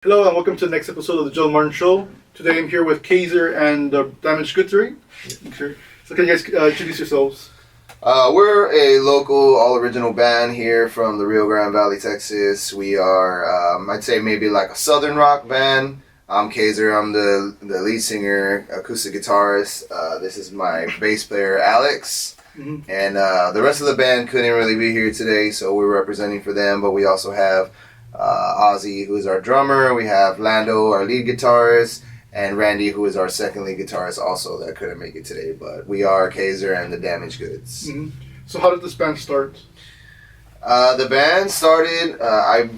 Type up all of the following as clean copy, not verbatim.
Hello and welcome to the next episode of the Joe Martin Show. Today I'm here with Kazer and Damaged Goods, right? Sure. So can you guys introduce yourselves? We're a local, all-original band here from the Rio Grande Valley, Texas. We are, I'd say maybe like a southern rock band. I'm Kazer. I'm the lead singer, acoustic guitarist. This is my bass player, Alex. Mm-hmm. And the rest of the band couldn't really be here today, so we're representing for them. But we also have Ozzy, who is our drummer. We have Lando, our lead guitarist. And Randy, who is our second lead guitarist, also that couldn't make it today. But we are Kazer and the Damaged Goods. Mm-hmm. So how did this band start? The band started. I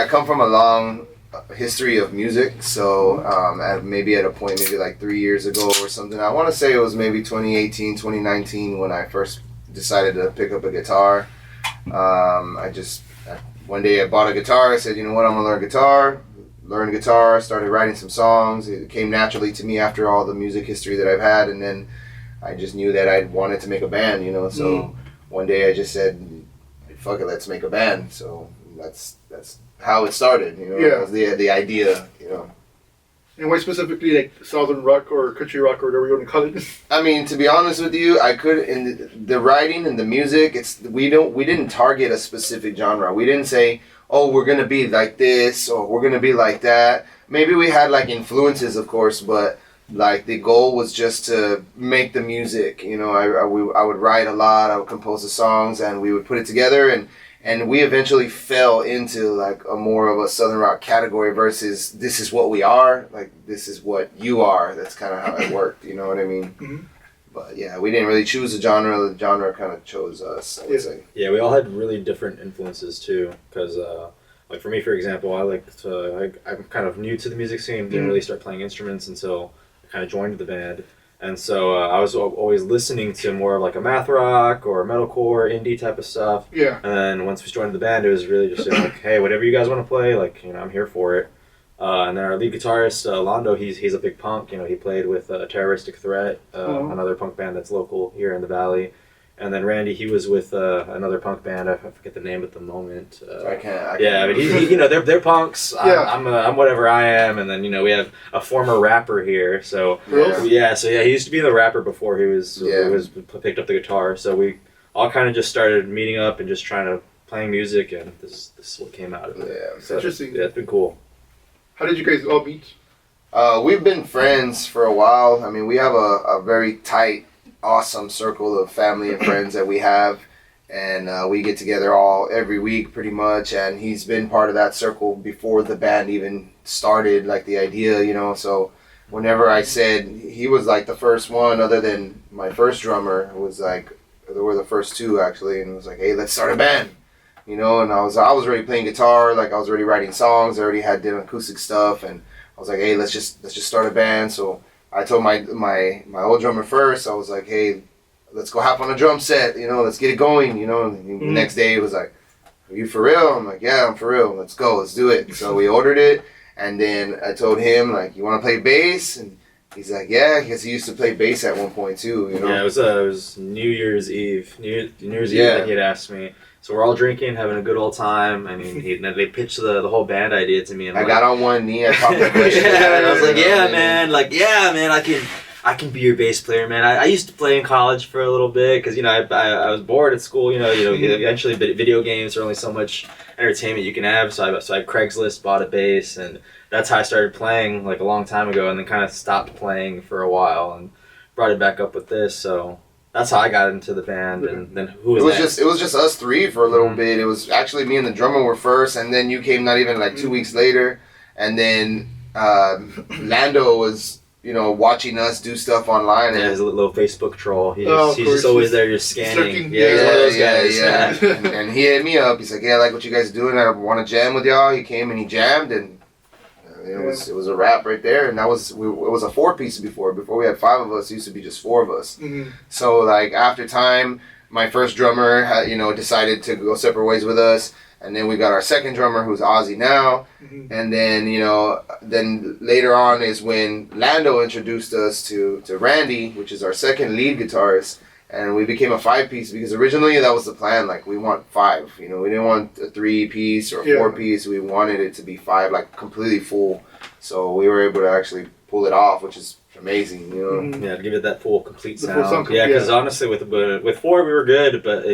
come from a long history of music. So maybe at a point, maybe like 3 years ago or something. I want to say it was maybe 2018, 2019 when I first decided to pick up a guitar. One day I bought a guitar. I said, you know what, I'm gonna learn guitar. Learned guitar, started writing some songs. It came naturally to me after all the music history that I've had, and then I just knew that I wanted to make a band, you know. So one day I just said, "Fuck it, let's make a band." So that's how it started, you know. Yeah. That was the idea, you know. And why specifically like southern rock or country rock or whatever you want to call it? I mean, to be honest with you, I could in the writing and the music. We didn't target a specific genre. We didn't say, oh, we're gonna be like this or we're gonna be like that. Maybe we had like influences, of course, but like the goal was just to make the music. You know, I would write a lot. I would compose the songs, and we would put it together, and we eventually fell into like a more of a southern rock category versus this is what we are, like this is what you are. That's kind of how it worked. You know what I mean? Mm-hmm. But yeah, we didn't really choose a genre. The genre kind of chose us, I would say. Yeah, we all had really different influences too. Because, like for me, for example, I'm kind of new to the music scene. Didn't really start playing instruments until I kind of joined the band. And so I was always listening to more of like a math rock or metalcore, indie type of stuff. Yeah. And then once we joined the band, it was really just like, hey, whatever you guys want to play, like, you know, I'm here for it. And then our lead guitarist, Lando, he's a big punk. You know, he played with Terroristic Threat, another punk band that's local here in the Valley. And then Randy, he was with another punk band. I forget the name at the moment. I can't. Yeah, but he you know, they're punks. Yeah. I'm whatever I am. And then, you know, we have a former rapper here. So Really? yeah, he used to be the rapper before he was picked up the guitar. So we all kind of just started meeting up and just trying to playing music, and this is what came out of it. Yeah, So, interesting. Yeah, it's been cool. How did you guys all meet? We've been friends for a while. I mean, we have a very tight, awesome circle of family and friends that we have, and we get together every week pretty much, and he's been part of that circle before the band even started, like the idea, you know. So whenever I said, he was like the first one other than my first drummer, who was like, there were the first two actually, and it was like, hey, let's start a band. You know, and I was already playing guitar, like I was already writing songs, I already had different acoustic stuff, and I was like, hey, let's just start a band. So I told my old drummer first, I was like, hey, let's go hop on a drum set, you know, let's get it going, you know. And the next day he was like, are you for real? I'm like, yeah, I'm for real, let's go, let's do it. So we ordered it, and then I told him, like, you want to play bass? And he's like, yeah, because he used to play bass at one point too, you know. Yeah, it was New Year's Eve. New Year's Eve that he had asked me. So we're all drinking, having a good old time. I mean, they pitched the whole band idea to me, and I got on one knee, I popped the question. Yeah, and I was like, yeah, man, I can be your bass player, man. I used to play in college for a little bit because, you know, I was bored at school. You know, eventually video games are only so much entertainment you can have. So I Craigslist bought a bass, and that's how I started playing like a long time ago, and then kind of stopped playing for a while and brought it back up with this. So that's how I got into the band, and then who was next? It was just us three for a little bit. It was actually me and the drummer were first, and then you came not even like 2 weeks later, and then Lando was, you know, watching us do stuff online. Yeah, And he's a little Facebook troll. He's of just course. always there, just scanning. Lurking. Yeah, he's one of those guys. Yeah. And he hit me up. He's like, yeah, I like what you guys are doing. I want to jam with y'all. He came and he jammed, and it was a wrap right there. And it was a 4-piece before. Before we had 5 of us, it used to be just 4 of us. Mm-hmm. So like after time, my first drummer had, you know, decided to go separate ways with us. And then we got our second drummer, who's Ozzy now. Mm-hmm. And then, you know, then later on is when Lando introduced us to Randy, which is our second lead guitarist. and we became a 5-piece because originally that was the plan. Like we want 5, you know, we didn't want a 3-piece or a 4-piece. We wanted it to be 5, like completely full. So we were able to actually pull it off, which is amazing, you know. Yeah, to give it that full, complete The sound. full sound, Yeah, because honestly, with 4 we were good, but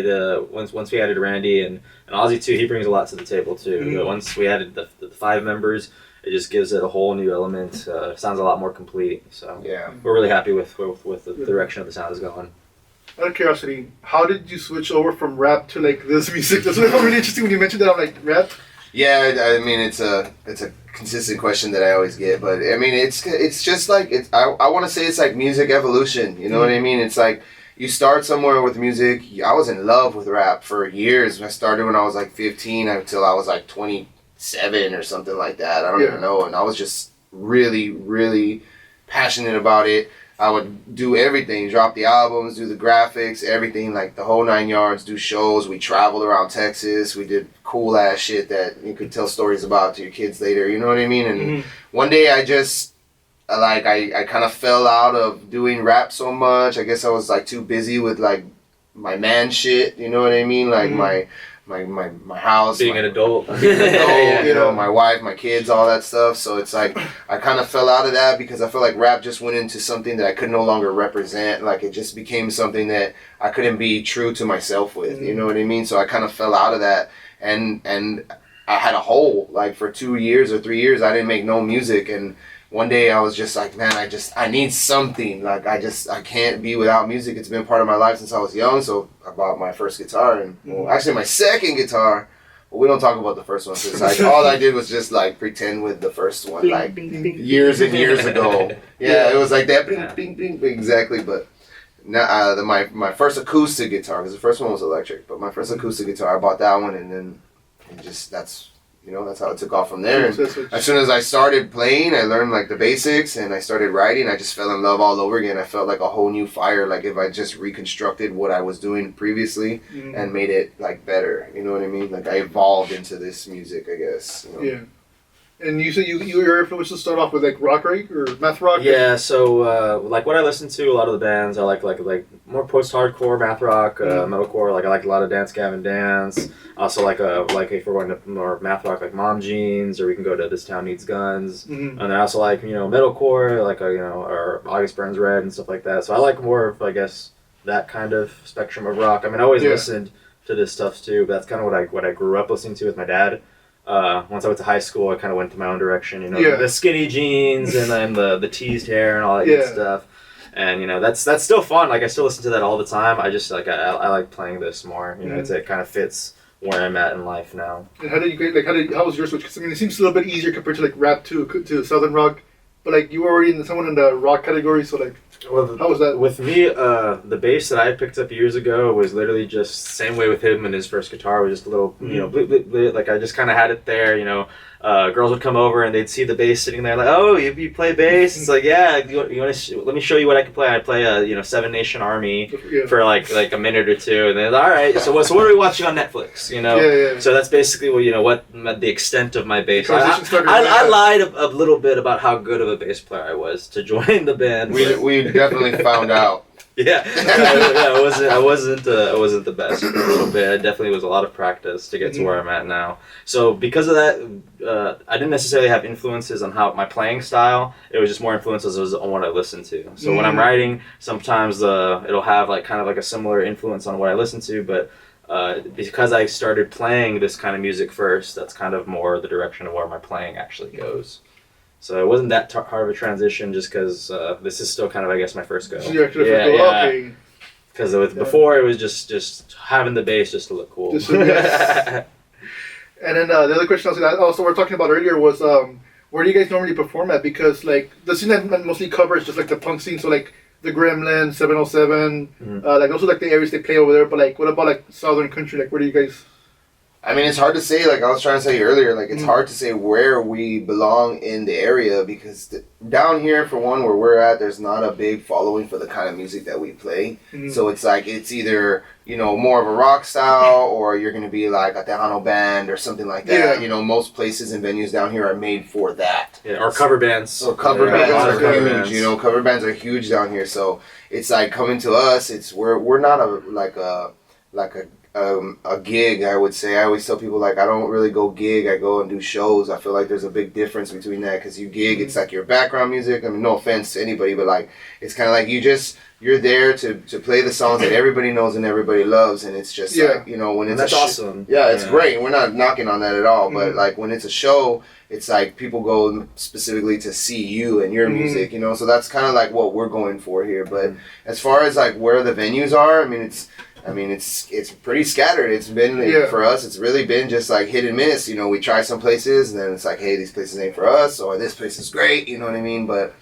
once we added Randy and Ozzy too, he brings a lot to the table too. But once we added the 5 members, it just gives it a whole new element. Sounds a lot more complete. So Yeah, we're really happy with the direction of the sound is going. Out of curiosity, how did you switch over from rap to like this music? That's really interesting when you mentioned that. I'm like, rap? yeah. I mean, it's a consistent question that I always get, but I mean, it's just like I want to say it's like music evolution. You know what I mean? It's like you start somewhere with music. I was in love with rap for years. I started when I was like 15 until I was like 27 or something like that. I don't even know, and I was just really, really passionate about it. I would do everything, drop the albums, do the graphics, everything, like the whole 9 yards, do shows. We traveled around Texas. We did cool ass shit that you could tell stories about to your kids later. You know what I mean? And one day I just, I kind of fell out of doing rap so much. I guess I was like too busy with like my man shit. You know what I mean? Like my house, Being an adult, you know, my wife, my kids, all that stuff. So it's like I kind of fell out of that because I feel like rap just went into something that I could no longer represent. Like it just became something that I couldn't be true to myself with. You know what I mean? So I kind of fell out of that, and I had a hole. Like for 2 years or 3 years, I didn't make no music. And one day I was just like, man, I need something. Like I can't be without music. It's been part of my life since I was young. So I bought my first guitar, and well, actually my second guitar. But we don't talk about the first one because like all I did was just like pretend with the first one, like years and years ago. Yeah, it was like that, bing, bing, bing, bing, exactly. But now my first acoustic guitar, because the first one was electric, but my first acoustic guitar, I bought that one, and then that's how it took off from there. And as soon as I started playing, I learned like the basics, and I started writing. I just fell in love all over again. I felt like a whole new fire, like if I just reconstructed what I was doing previously and made it like better. You know what I mean? Like I evolved into this music, I guess. You know? Yeah. And you said your influence to start off with like rock, right, or math rock? Yeah, so like what I listen to, a lot of the bands I like more post-hardcore, math rock, metalcore. Like I like a lot of Dance Gavin Dance. Also like if we're going to more math rock, like Mom Jeans, or we can go to This Town Needs Guns. And then I also like metalcore, like or August Burns Red and stuff like that. So I like more of, I guess, that kind of spectrum of rock. I mean, I always listened to this stuff too, but that's kind of what I grew up listening to with my dad. Once I went to high school, I kind of went to my own direction. The skinny jeans and then the teased hair and all that good stuff. And that's still fun. Like I still listen to that all the time. I just like I like playing this more. It kind of fits where I'm at in life now. And how was your switch? Because I mean, it seems a little bit easier compared to like rap to southern rock, but like you were already someone in the rock category, so like. How was that? With me, the bass that I picked up years ago was literally just same way with him and his first guitar was just a little, blit, blit, blit. Like I just kind of had it there, girls would come over and they'd see the bass sitting there like, oh, you play bass? It's like, yeah, you want to let me show you what I can play. I play a Seven Nation Army for like a minute or two, and then all right, so what are we watching on Netflix? So that's basically what the extent of my bass. I lied a little bit about how good of a bass player I was to join the band. We definitely found out. I wasn't the best for a little bit. It definitely was a lot of practice to get to where I'm at now. So because of that, I didn't necessarily have influences on how my playing style. It was just more influences on what I listened to. So when I'm writing, sometimes it'll have like kind of like a similar influence on what I listen to, but because I started playing this kind of music first, that's kind of more the direction of where my playing actually goes. So it wasn't that hard of a transition, just because this is still kind of, I guess, my first go. Okay. Because before it was just having the bass just to look cool. And then the other question also we're talking about earlier was where do you guys normally perform at? Because like the scene that mostly covers just like the punk scene, so like the Gremlin, 707, like those are like the areas they play over there. But like, what about like Southern country? Like, where do you guys? I mean, it's hard to say, like I was trying to tell you earlier, like it's hard to say where we belong in the area because down here, for one, where we're at, there's not a big following for the kind of music that we play. So it's like, it's either, you know, more of a rock style or you're going to be like a Tejano band or something like that. You know, most places and venues down here are made for that. Yeah, or cover bands. Or cover bands are huge, you know, cover bands are huge down here. So it's like coming to us, we're not a gig, I would say. I always tell people, like, I don't really go gig, I go and do shows. I feel like there's a big difference between that, because you gig, it's like your background music. I mean, no offense to anybody, but like, it's kind of like you're there to play the songs that everybody knows and everybody loves, and it's just like, you know, when it's that's awesome. Yeah, it's great. We're not knocking on that at all, but like when it's a show, it's like people go specifically to see you and your music, you know. So that's kind of like what we're going for here. But as far as like where the venues are, I mean, it's pretty scattered. It's been for us. It's really been just like hit and miss. You know, we try some places, and then it's like, hey, these places ain't for us, or this place is great. You know what I mean? But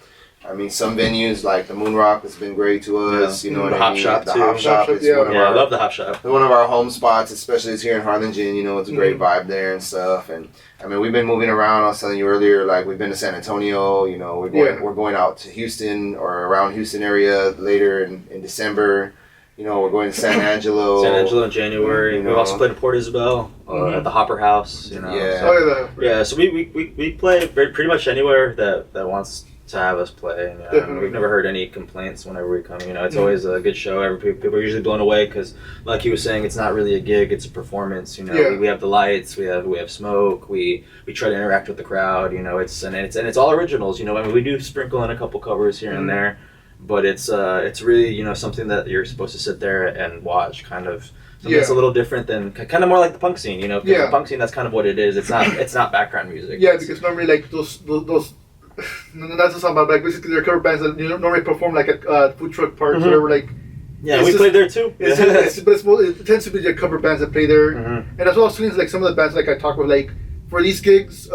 I mean, some venues like the Moon Rock has been great to us. You know what I mean? The Hop Shop is one of our, I love the Hop Shop. One of our home spots, especially it's here in Harlingen. You know, it's a great vibe there and stuff. And I mean, we've been moving around. I was telling you earlier, like we've been to San Antonio. You know, we're going out to Houston or around Houston area later in December. You know, we're going to San Angelo. San Angelo in January. We've also played in Port Isabel at the Hopper House. You know, so we play pretty much anywhere that wants to have us play. You know, we've never heard any complaints whenever we come. You know, it's always a good show. People are usually blown away because, like he was saying, it's not really a gig; it's a performance. You know, we have the lights, we have smoke, we try to interact with the crowd. You know, it's all originals. You know, I mean, we do sprinkle in a couple covers here and there. But it's really, you know, something that you're supposed to sit there and watch, kind of. Something that's a little different than, kind of more like the punk scene, you know. The punk scene, that's kind of what it is. It's not background music. Yeah, because normally like those not to sound bad, like basically they're cover bands that normally perform like at food truck parks or whatever. Like we played there too. But it tends to be the cover bands that play there, and as well as like some of the bands like I talk about, like for these gigs,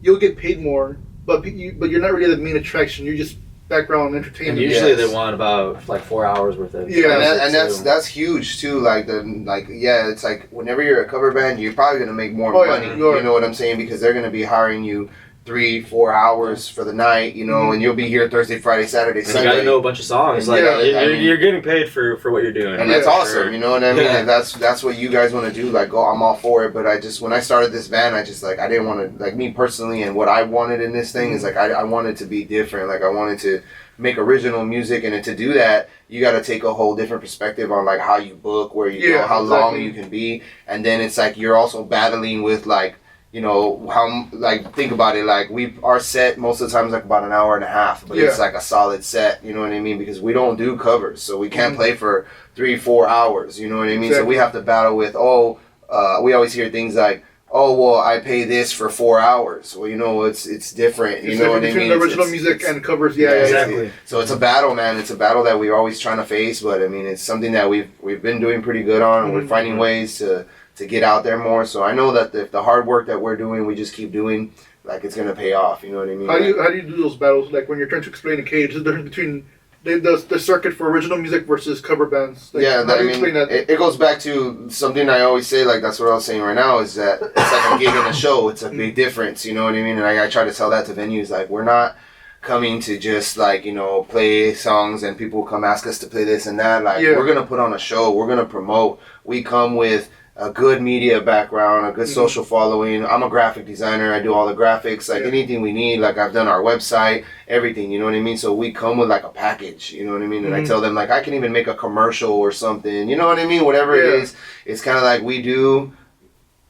you'll get paid more, but you're not really the main attraction. You're just background entertainment. And usually they want about like 4 hours worth of and that's huge too. Like it's like whenever you're a cover band, you're probably gonna make more money. You know what I'm saying? Because they're gonna be hiring you 3-4 hours for the night, you know, and you'll be here Thursday, Friday, Saturday, Sunday. You gotta know a bunch of songs. Like you're getting paid for what you're doing, and that's awesome. You know what I mean? And that's what you guys want to do. Like, I'm all for it. But when I started this band, I didn't want to, like, me personally, and what I wanted in this thing is like I wanted to be different. Like, I wanted to make original music, and to do that, you got to take a whole different perspective on like how you book, where you go, how long you can be, and then it's like you're also battling with like, you know, how, like, think about it, like, our set most of the time is like about an hour and a half, but it's like a solid set, you know what I mean? Because we don't do covers, so we can't play for 3-4 hours, you know what I mean? So we have to battle with, we always hear things like, well, I pay this for 4 hours. Well, you know, it's different, you know what I mean? Between the original music and covers, exactly. So it's a battle, man. It's a battle that we're always trying to face, but I mean, it's something that we've been doing pretty good on, and we're finding ways to get out there more. So I know that if the hard work that we're doing, we just keep doing, like, it's gonna pay off. You know what I mean? How do you do those battles? Like when you're trying to explain a cage, the difference between the circuit for original music versus cover bands. Like, it goes back to something I always say. Like, that's what I was saying right now, is that it's like a gig and a show. It's a big difference. You know what I mean? And I try to tell that to venues. Like, we're not coming to just, like, you know, play songs and people come ask us to play this and that. Like, we're gonna put on a show. We're gonna promote. We come with a good media background, a good social following. I'm a graphic designer. I do all the graphics, like anything we need. Like, I've done our website, everything, you know what I mean? So we come with like a package, you know what I mean? And I tell them, like, I can even make a commercial or something, you know what I mean? Whatever it is, it's kind of like we do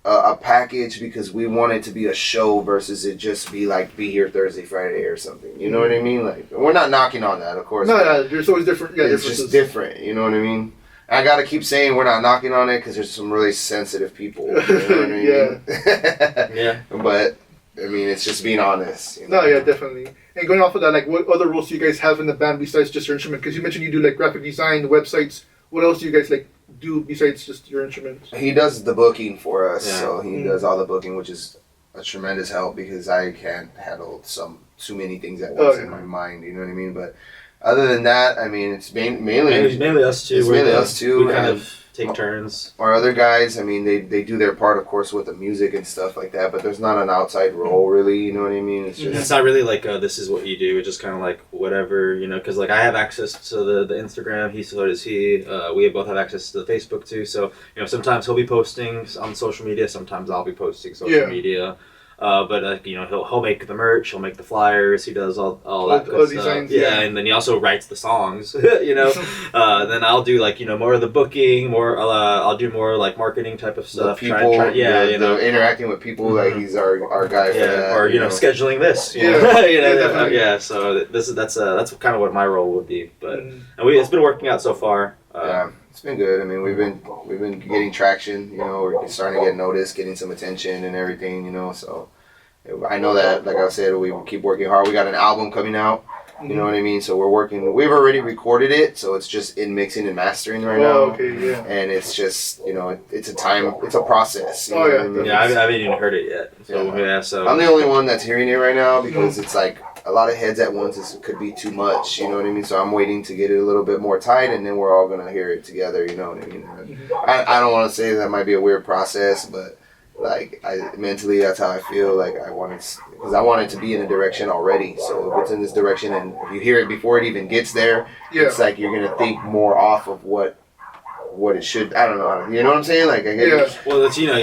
a package because we want it to be a show versus it just be like, be here Thursday, Friday or something. You know what I mean? Like, we're not knocking on that, of course. No, there's always different. Yeah, it's just different, you know what I mean? I gotta keep saying we're not knocking on it because there's some really sensitive people. You know what I mean? But I mean, it's just being honest. You know? No, definitely. And going off of that, like, what other roles do you guys have in the band besides just your instrument? Because you mentioned you do like graphic design, websites. What else do you guys like do besides just your instruments? He does the booking for us, so he does all the booking, which is a tremendous help because I can't handle too many things at once in my mind. You know what I mean? But other than that, I mean, it's mainly us too. It's mainly us too. We kind of take turns. Our other guys, I mean, they do their part, of course, with the music and stuff like that, but there's not an outside role, really, you know what I mean? It's just... It's not really like, this is what you do. It's just kind of like whatever, you know, because like I have access to the Instagram, so does he. We both have access to the Facebook too, so, you know, sometimes he'll be posting on social media, sometimes I'll be posting social media. But you know, he'll make the merch, he'll make the flyers, he does all that good stuff. Designs, and then he also writes the songs. You know, then I'll do like, you know, more of the booking, I'll do more like marketing type of stuff. The people, you know, interacting with people, like he's our guy for that. Or you know, scheduling this. You know? So that's kind of what my role would be. But and it's been working out so far. Yeah. It's been good. I mean, we've been getting traction. You know, we're starting to get noticed, getting some attention and everything. You know, so I know that, like I said, we keep working hard. We got an album coming out. You know what I mean? So we're working. We've already recorded it, so it's just in mixing and mastering right now. Okay, yeah. And it's just, you know, it's a process. You know yeah. what I mean? Yeah, I haven't even heard it yet. So I'm the only one that's hearing it right now because it's like a lot of heads at once could be too much. You know what I mean? So I'm waiting to get it a little bit more tight, and then we're all gonna hear it together. You know what I mean? I don't want to say that might be a weird process, but like mentally, that's how I feel. Like I want it to be in a direction already. So if it's in this direction, and if you hear it before it even gets there, it's like you're gonna think more off of what it should. I don't know. You know what I'm saying? Like I get Well, it's you know,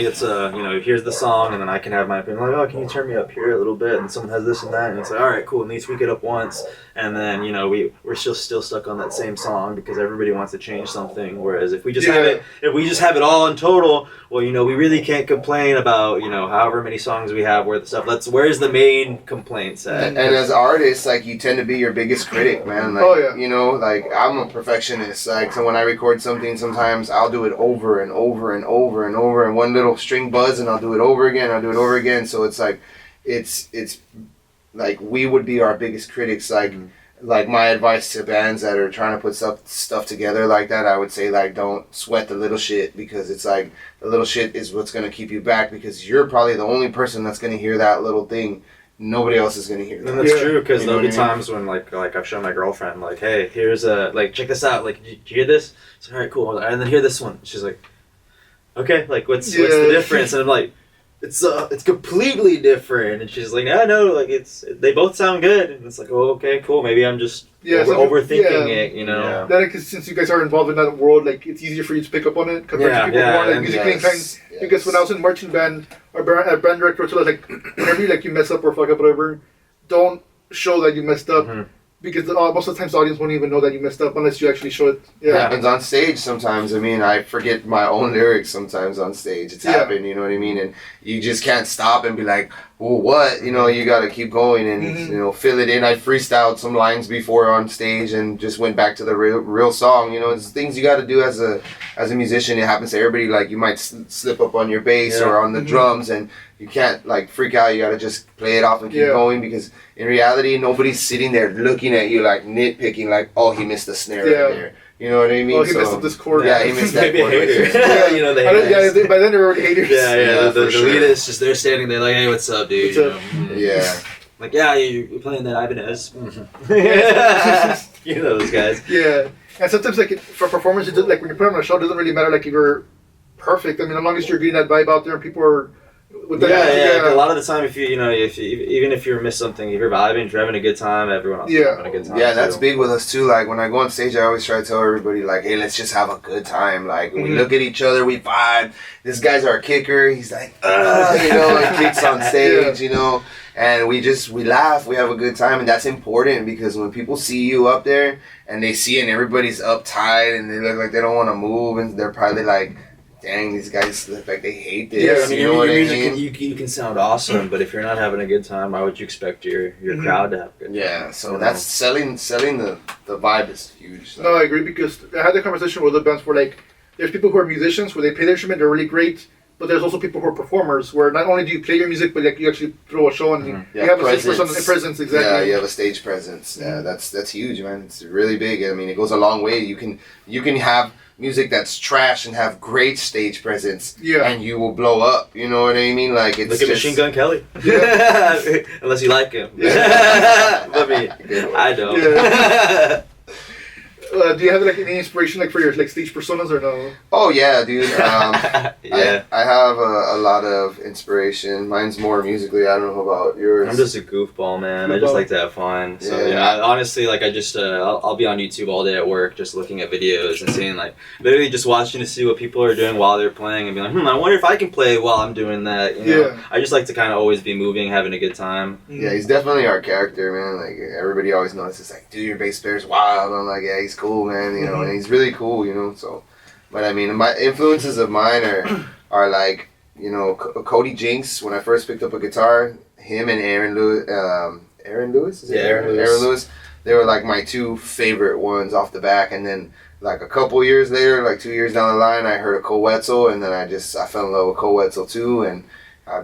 here's the song, and then I can have my opinion. Like, oh, can you turn me up here a little bit? And someone has this and that, and it's like, all right, cool. And they tweak it up once, and then you know we're still stuck on that same song because everybody wants to change something. Whereas if we just have it all in total, well, you know, we really can't complain about, you know, however many songs we have worth of stuff. Where's the main complaints at? And as artists, like you tend to be your biggest critic, man. Like, you know, like I'm a perfectionist. Like so when I record something, sometimes I'll do it over and over and over and over, and one little string buzz, and I'll do it over again. So it's like, it's like we would be our biggest critics. Like my advice to bands that are trying to put stuff together like that, I would say like don't sweat the little shit, because it's like the little shit is what's gonna keep you back, because you're probably the only person that's gonna hear that little thing. Nobody else is gonna hear that. And that's true, because there'll be times when like I've shown my girlfriend like, hey, here's check this out. Like, did you hear this? It's all right, cool. And then hear this one. She's like, okay, like what's the difference? And I'm like, it's completely different. And she's like, no, like they both sound good. And it's like, oh, okay, cool. Maybe I'm just overthinking it, you know. Yeah. Then since you guys are involved in that world, like it's easier for you to pick up on it compared to people who are like music playing times. Because when I was in marching band, our band director told us like, whenever you mess up or fuck up whatever, don't show that you messed up. Mm-hmm. Because most of the times the audience won't even know that you messed up unless you actually show it. Yeah, it happens on stage sometimes. I mean, I forget my own lyrics sometimes on stage. It's happened, you know what I mean? And you just can't stop and be like, well, what? You know, you got to keep going and, you know, fill it in. I freestyled some lines before on stage and just went back to the real song. You know, it's things you got to do as a musician. It happens to everybody. Like, you might slip up on your bass or on the drums, and you can't, like, freak out. You got to just play it off and keep going, because in reality, nobody's sitting there looking at you, like, nitpicking, like, oh, he missed the snare right there. You know what I mean? Oh, he messed up this chord. Yeah, he missed that chord. You know, by then they're already haters. The lead is just, they're standing there like, hey, what's up, dude? Yeah. Like, you're playing that Ibanez. You know those guys. Yeah. And sometimes, like, for performance, like, when you put on a show, it doesn't really matter, like, if you're perfect. I mean, as long as you're getting that vibe out there and people are... A lot of the time, if even if you miss something, if you're vibing, if you're having a good time, everyone else is having a good time. Yeah, that's big with us too. Like when I go on stage, I always try to tell everybody, like, hey, let's just have a good time. Like we look at each other, we vibe. This guy's our kicker. He's like, you know, and kicks on stage, you know, and we laugh, we have a good time, and that's important, because when people see you up there and they see and everybody's uptight and they look like they don't want to move, and they're probably like, dang, these guys look like they hate this. Yeah, I mean, your music, you can sound awesome, but if you're not having a good time, why would you expect your crowd to have a good time? Yeah, so that's selling the vibe is huge. So. No, I agree, because I had a conversation with other bands where, like, there's people who are musicians, where they play their instrument, they're really great, but there's also people who are performers, where not only do you play your music, but like you actually throw a show and you have a stage presence. Exactly. Yeah, you have a stage presence. Yeah, that's huge, man. It's really big. I mean, it goes a long way. You can have music that's trash and have great stage presence, and you will blow up. You know what I mean? Like, it's look at Machine Gun Kelly. Unless you like him. I mean, I don't. Do you have like any inspiration like for your like stage personas or no? Oh yeah, dude. Yeah. I have a lot of inspiration. Mine's more musically. I don't know about yours. I'm just a goofball, man. I just like to have fun. So Yeah. you know, honestly, like I just I'll be on YouTube all day at work, just looking at videos and seeing like literally just watching to see what people are doing while they're playing and be like, I wonder if I can play while I'm doing that. You know? Yeah. I just like to kind of always be moving, having a good time. Yeah, he's definitely our character, man. Like everybody always notices, like, dude, your bass player's wild. I'm like, yeah, he's cool, man. You know, and he's really cool, you know. So, but I mean, my influences of mine are like, you know, Cody Jinks. When I first picked up a guitar, him and Aaron Lewis. Aaron Lewis? Is it Yeah, Aaron Lewis. Aaron Lewis. They were like my two favorite ones off the back, and then like a couple years later, like 2 years down the line, I heard of Cole Wetzel, and then I fell in love with Cole Wetzel too, and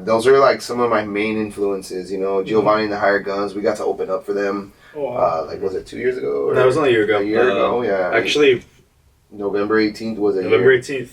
those are like some of my main influences. You know, Giovanni and the Hired Guns. We got to open up for them. Oh, wow. Like, was it 2 years ago? That was only a year ago. A year ago, yeah. Actually, November 18th was a November year. 18th.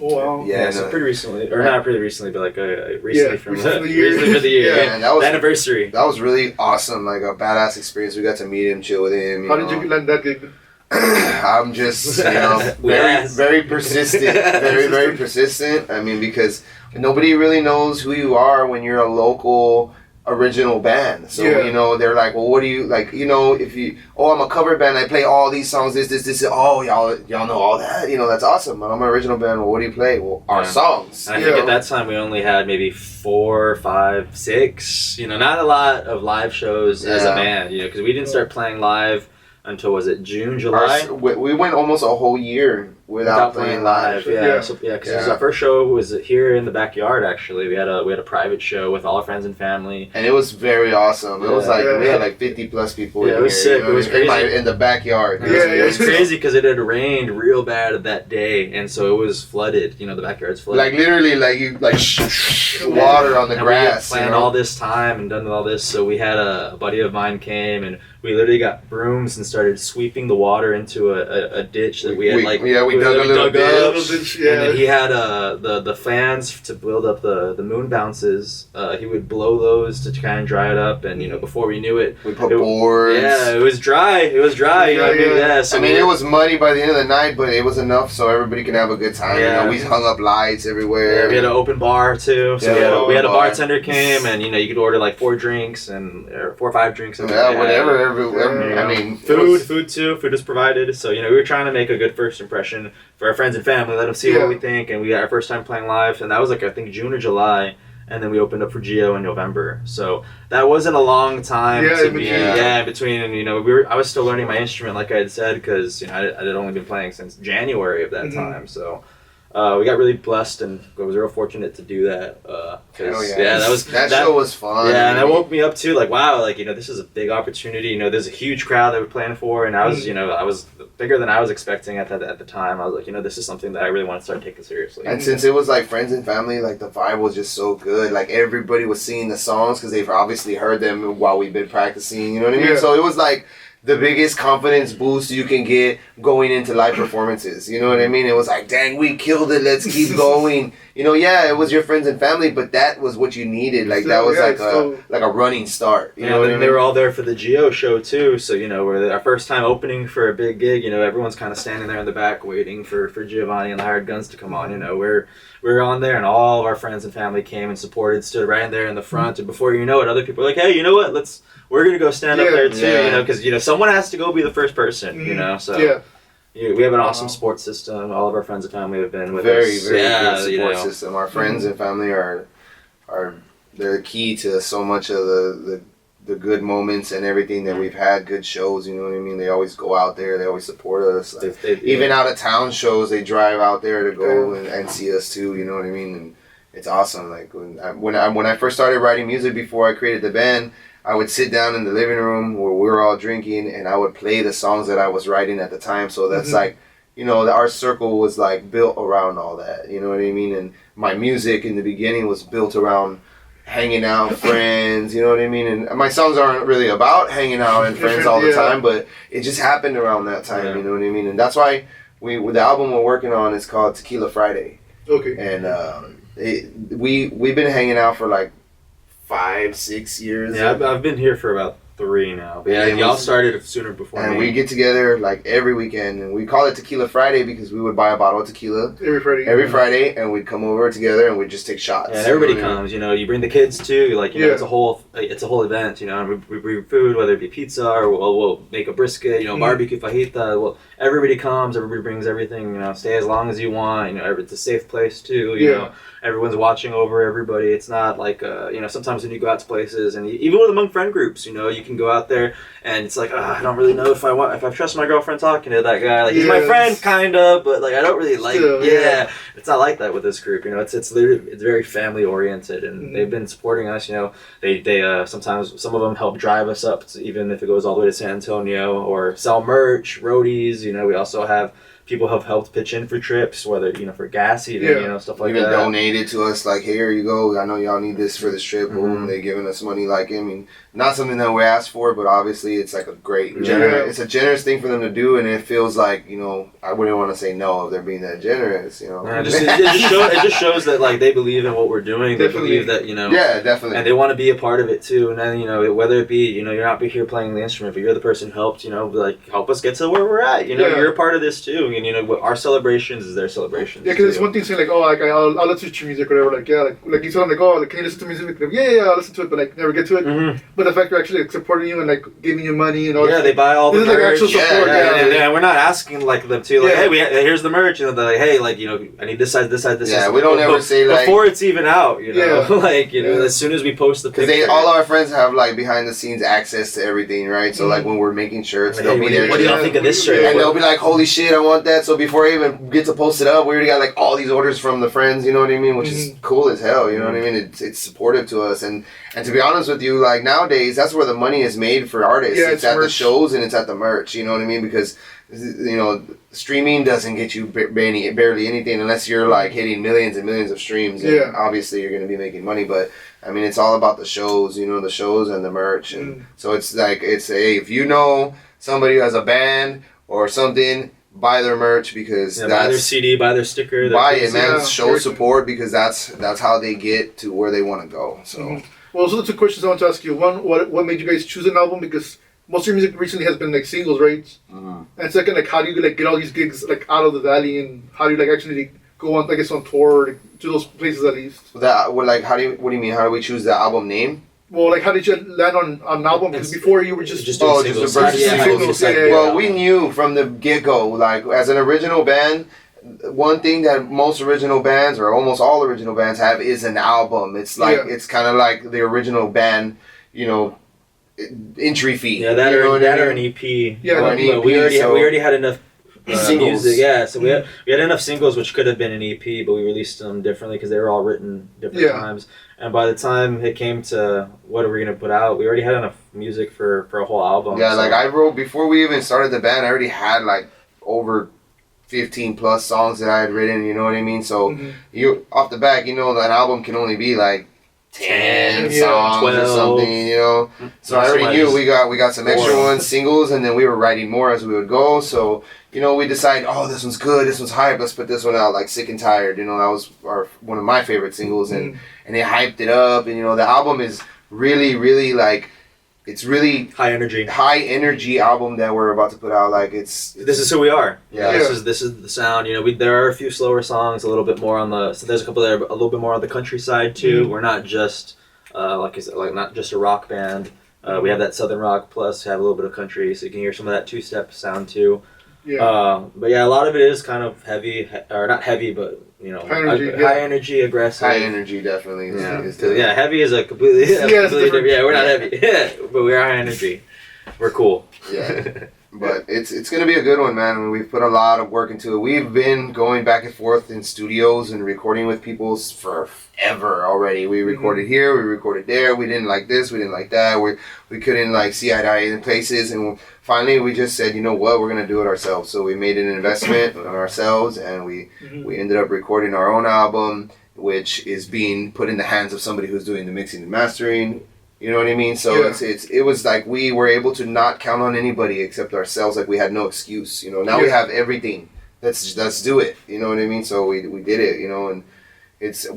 Oh, wow. Yeah, So no. pretty recently, or not pretty recently, but like recently from recently for the year. recently for the year. Yeah. Yeah, Man, that was the anniversary. That was really awesome. Like a badass experience. We got to meet him, chill with him. How did you land that gig? I'm just, you know, Yes. very persistent. Very persistent. I mean, because nobody really knows who you are when you're a local original band. So, Yeah. you know, they're like, well, what do you, like, you know, if you, oh, I'm a cover band, I play all these songs, this, oh, y'all know all that? You know, that's awesome. But I'm an original band, well, what do you play? Well, our Yeah. songs. And I you think know? at that time we only had maybe 4, 5, 6. You know, not a lot of live shows as a Yeah. band. You know, because we didn't start playing live until was it June, July? We went almost a whole year without playing live. Yeah, Yeah. so, yeah, because Yeah. our first show was here in the backyard. Actually, we had a private show with all our friends and family. And it was very awesome. It was Yeah. like, we Yeah. had like 50 plus people Yeah, in it was here, sick. you know, It was crazy. in the backyard. Yeah, It was yeah. crazy because it had rained real bad that day, and so it was flooded. You know, the backyard's flooded. Like literally, like you, like water on the And we had grass. planned you know? all this time and done all this, so we had a buddy of mine came and we literally got brooms and started sweeping the water into a ditch that we had like we dug a little up. ditch. Yeah. And then he had the fans to build up the moon bounces. He would blow those to kind of dry it up, and you know before we knew it, We put it- boards. yeah, it was dry. It was dry. You know what I mean? Yeah. So I mean, we- it was muddy by the end of the night, but it was enough so everybody can have a good time. Yeah. You know, we hung up lights everywhere. Yeah, we had an open bar too. So Yeah, we had a open bar. bartender came, and you know you could order like 4 drinks or 4 or 5 drinks. And Yeah, whatever. Yeah. I mean, it Food was- too. Food is provided. So you know we were trying to make a good first impression for our friends and family. Let them see Yeah. what we think. And we got our first time playing live, and that was like I think June or July. And then we opened up for Geo in November. So that wasn't a long time Yeah, to in be between. in between. And you know I was still learning my instrument, like I had said, because you know I had only been playing since January of that Mhm. time. So. We got really blessed and I was real fortunate to do that. Hell That show was fun. yeah, and that I mean, woke me up too. Like, wow, like you know, this is a big opportunity. You know, there's a huge crowd that we're playing for, and I was, you know, I was bigger than I was expecting at the time. I was like, you know, this is something that I really want to start taking seriously. And since it was like friends and family, like the vibe was just so good. Like everybody was singing the songs because they've obviously heard them while we've been practicing. You know what I mean? Yeah. So it was like the biggest confidence boost you can get going into live performances. You know what I mean? It was like, dang, we killed it. Let's keep going. You know, yeah, it was your friends and family, but that was what you needed. Like that was like a running start. You know what I mean? They were all there for the Geo show too. So you know, we're our first time opening for a big gig. You know, everyone's kind of standing there in the back waiting for Giovanni and the Hired Guns to come on. You know, we're on there, and all of our friends and family came and supported, stood right in there in the front. And before you know it, other people are like, hey, you know what? We're gonna go stand up Yeah. there too. Yeah. You know, because you know someone has to go be the first person. You know, so. Yeah. Yeah, we have an awesome support system. All of our friends and family have been with very, us. very Yeah, good you support know. system. Our friends and family are they're key to so much of the good moments and everything that we've had. Good shows, you know what I mean? They always go out there. They always support us. Like, even out of town shows, they drive out there to go and see us too. You know what I mean? And it's awesome. Like when I first started writing music before I created the band, I would sit down in the living room where we were all drinking, and I would play the songs that I was writing at the time. So that's like, you know, our circle was like built around all that. You know what I mean? And my music in the beginning was built around hanging out, friends. You know what I mean? And my songs aren't really about hanging out and friends all the time, but it just happened around that time. Yeah. You know what I mean? And that's why with the album we're working on is called Tequila Friday. Okay. And we've been hanging out for like 5-6 years. Yeah, I've been here for about 3 now. But yeah, And y'all started sooner before And me. we get together like every weekend, and we call it Tequila Friday because we would buy a bottle of tequila every Friday, and we'd come over together and we'd just take shots. Yeah, and everybody comes. You bring the kids too. Like it's a whole event. And we bring food, whether it be pizza or we'll make a brisket. Barbecue fajita. Well, everybody comes. Everybody brings everything. Stay as long as you want. It's a safe place too. Everyone's watching over everybody. It's not like sometimes when you go out to places, and even among friend groups, you can go out there and it's like, I don't really know if I trust my girlfriend talking to that guy. Like he's my friend, kind of, but like I don't really like. It's not like that with this group. It's literally it's very family oriented, and they've been supporting us. They sometimes some of them help drive us up, even if it goes all the way to San Antonio, or sell merch, roadies. We also have. People have helped pitch in for trips, whether for gas, even stuff like that. Even donated to us, like, hey, here you go. I know y'all need this for this trip. Boom, they giving us money. Like, I mean, not something that we asked for, but obviously it's like a great, it's a generous thing for them to do, and it feels like I wouldn't want to say no if they're being that generous. It just shows that like they believe in what we're doing. Definitely. They believe that Yeah, definitely. and they want to be a part of it too. And then whether it be you're not here playing the instrument, but you're the person who helped like help us get to where we're at. You're a part of this too. And our celebrations is their celebrations. Yeah, because it's one thing saying like, oh, like I'll listen to your music or whatever. Like you tell them like, oh, like, can you listen to music? Like, yeah, I'll listen to it, but like never get to it. But the fact they're actually like, supporting you and like giving you money and all. Yeah, they buy all the merch. This is like actual support. And we're not asking like them to like, hey, here's the merch, and they're like, hey, like I need this size, this size, this size. Yeah, we don't ever say like before it's even out. As soon as we post the picture. Because all our friends have like behind the scenes access to everything, right? So like when we're making shirts, they'll be there. What do y'all think of this shirt? And they'll be like, holy shit, I want that. So before I even get to post it up, we already got like all these orders from the friends, you know what I mean? Which is cool as hell, you know what I mean? It's supportive to us, and to be honest with you, like nowadays, that's where the money is made for artists. Yeah, it's at merch. The shows and it's at the merch, you know what I mean? Because streaming doesn't get you barely anything unless you're like hitting millions and millions of streams. And obviously you're going to be making money, but I mean, it's all about the shows, the shows and the merch. And so it's like, hey, if you know somebody who has a band or something, buy their merch because buy their CD, buy their sticker. Buy it, man. Show support because that's how they get to where they want to go. So. Well, those are the two questions I want to ask you. One, what made you guys choose an album? Because most of your music recently has been like singles, right? And second, like how do you like get all these gigs like out of the valley, and how do you like actually go on, I guess, on tour or like, to those places at least? What do you mean? How do we choose the album name? Well, like how did you land on an album? Because before you were just doing singles. Well, we knew from the get-go, like as an original band, one thing that most original bands or almost all original bands have is an album. It's like it's kind of like the original band, entry fee. Yeah, that or an EP. Yeah, or an EP. We already had enough singles. Music. Yeah, so we had enough singles, which could have been an EP, but we released them differently because they were all written different times. And by the time it came to what are we gonna put out, we already had enough music for a whole album. Yeah, like I wrote before we even started the band. I already had like over 15 plus songs that I had written. You know what I mean? So you off the back, an album can only be like 10 songs 12. Or something, So I already knew we got some extra ones, singles, and then we were writing more as we would go. So, we decided, this one's good, this one's hype, let's put this one out, like Sick and Tired. That was one of my favorite singles, and they hyped it up. And, the album is really, really like, it's really high energy album that we're about to put out. Like this is who we are. Yeah. This is the sound. There are a few slower songs, a little bit more on the. So there's a couple that are a little bit more on the countryside too. We're not just not just a rock band. We have that southern rock plus have a little bit of country, so you can hear some of that two-step sound too. Yeah. But a lot of it is kind of heavy, or not heavy, but high energy, aggressive. High energy, definitely. Heavy is a completely different. Yeah, we're not heavy. But we are high energy. We're cool. Yeah. But it's gonna be a good one, man. I mean, we've put a lot of work into it. We've been going back and forth in studios and recording with people for ever already. We recorded here, we recorded there. We didn't like this, we didn't like that. We couldn't like see eye to eye in places, and finally we just said, you know what, we're gonna do it ourselves. So we made an investment on ourselves, and we ended up recording our own album, which is being put in the hands of somebody who's doing the mixing and mastering. You know what I mean? So it was like we were able to not count on anybody except ourselves. Like we had no excuse. Now we have everything. Let's do it. You know what I mean? So we did it. And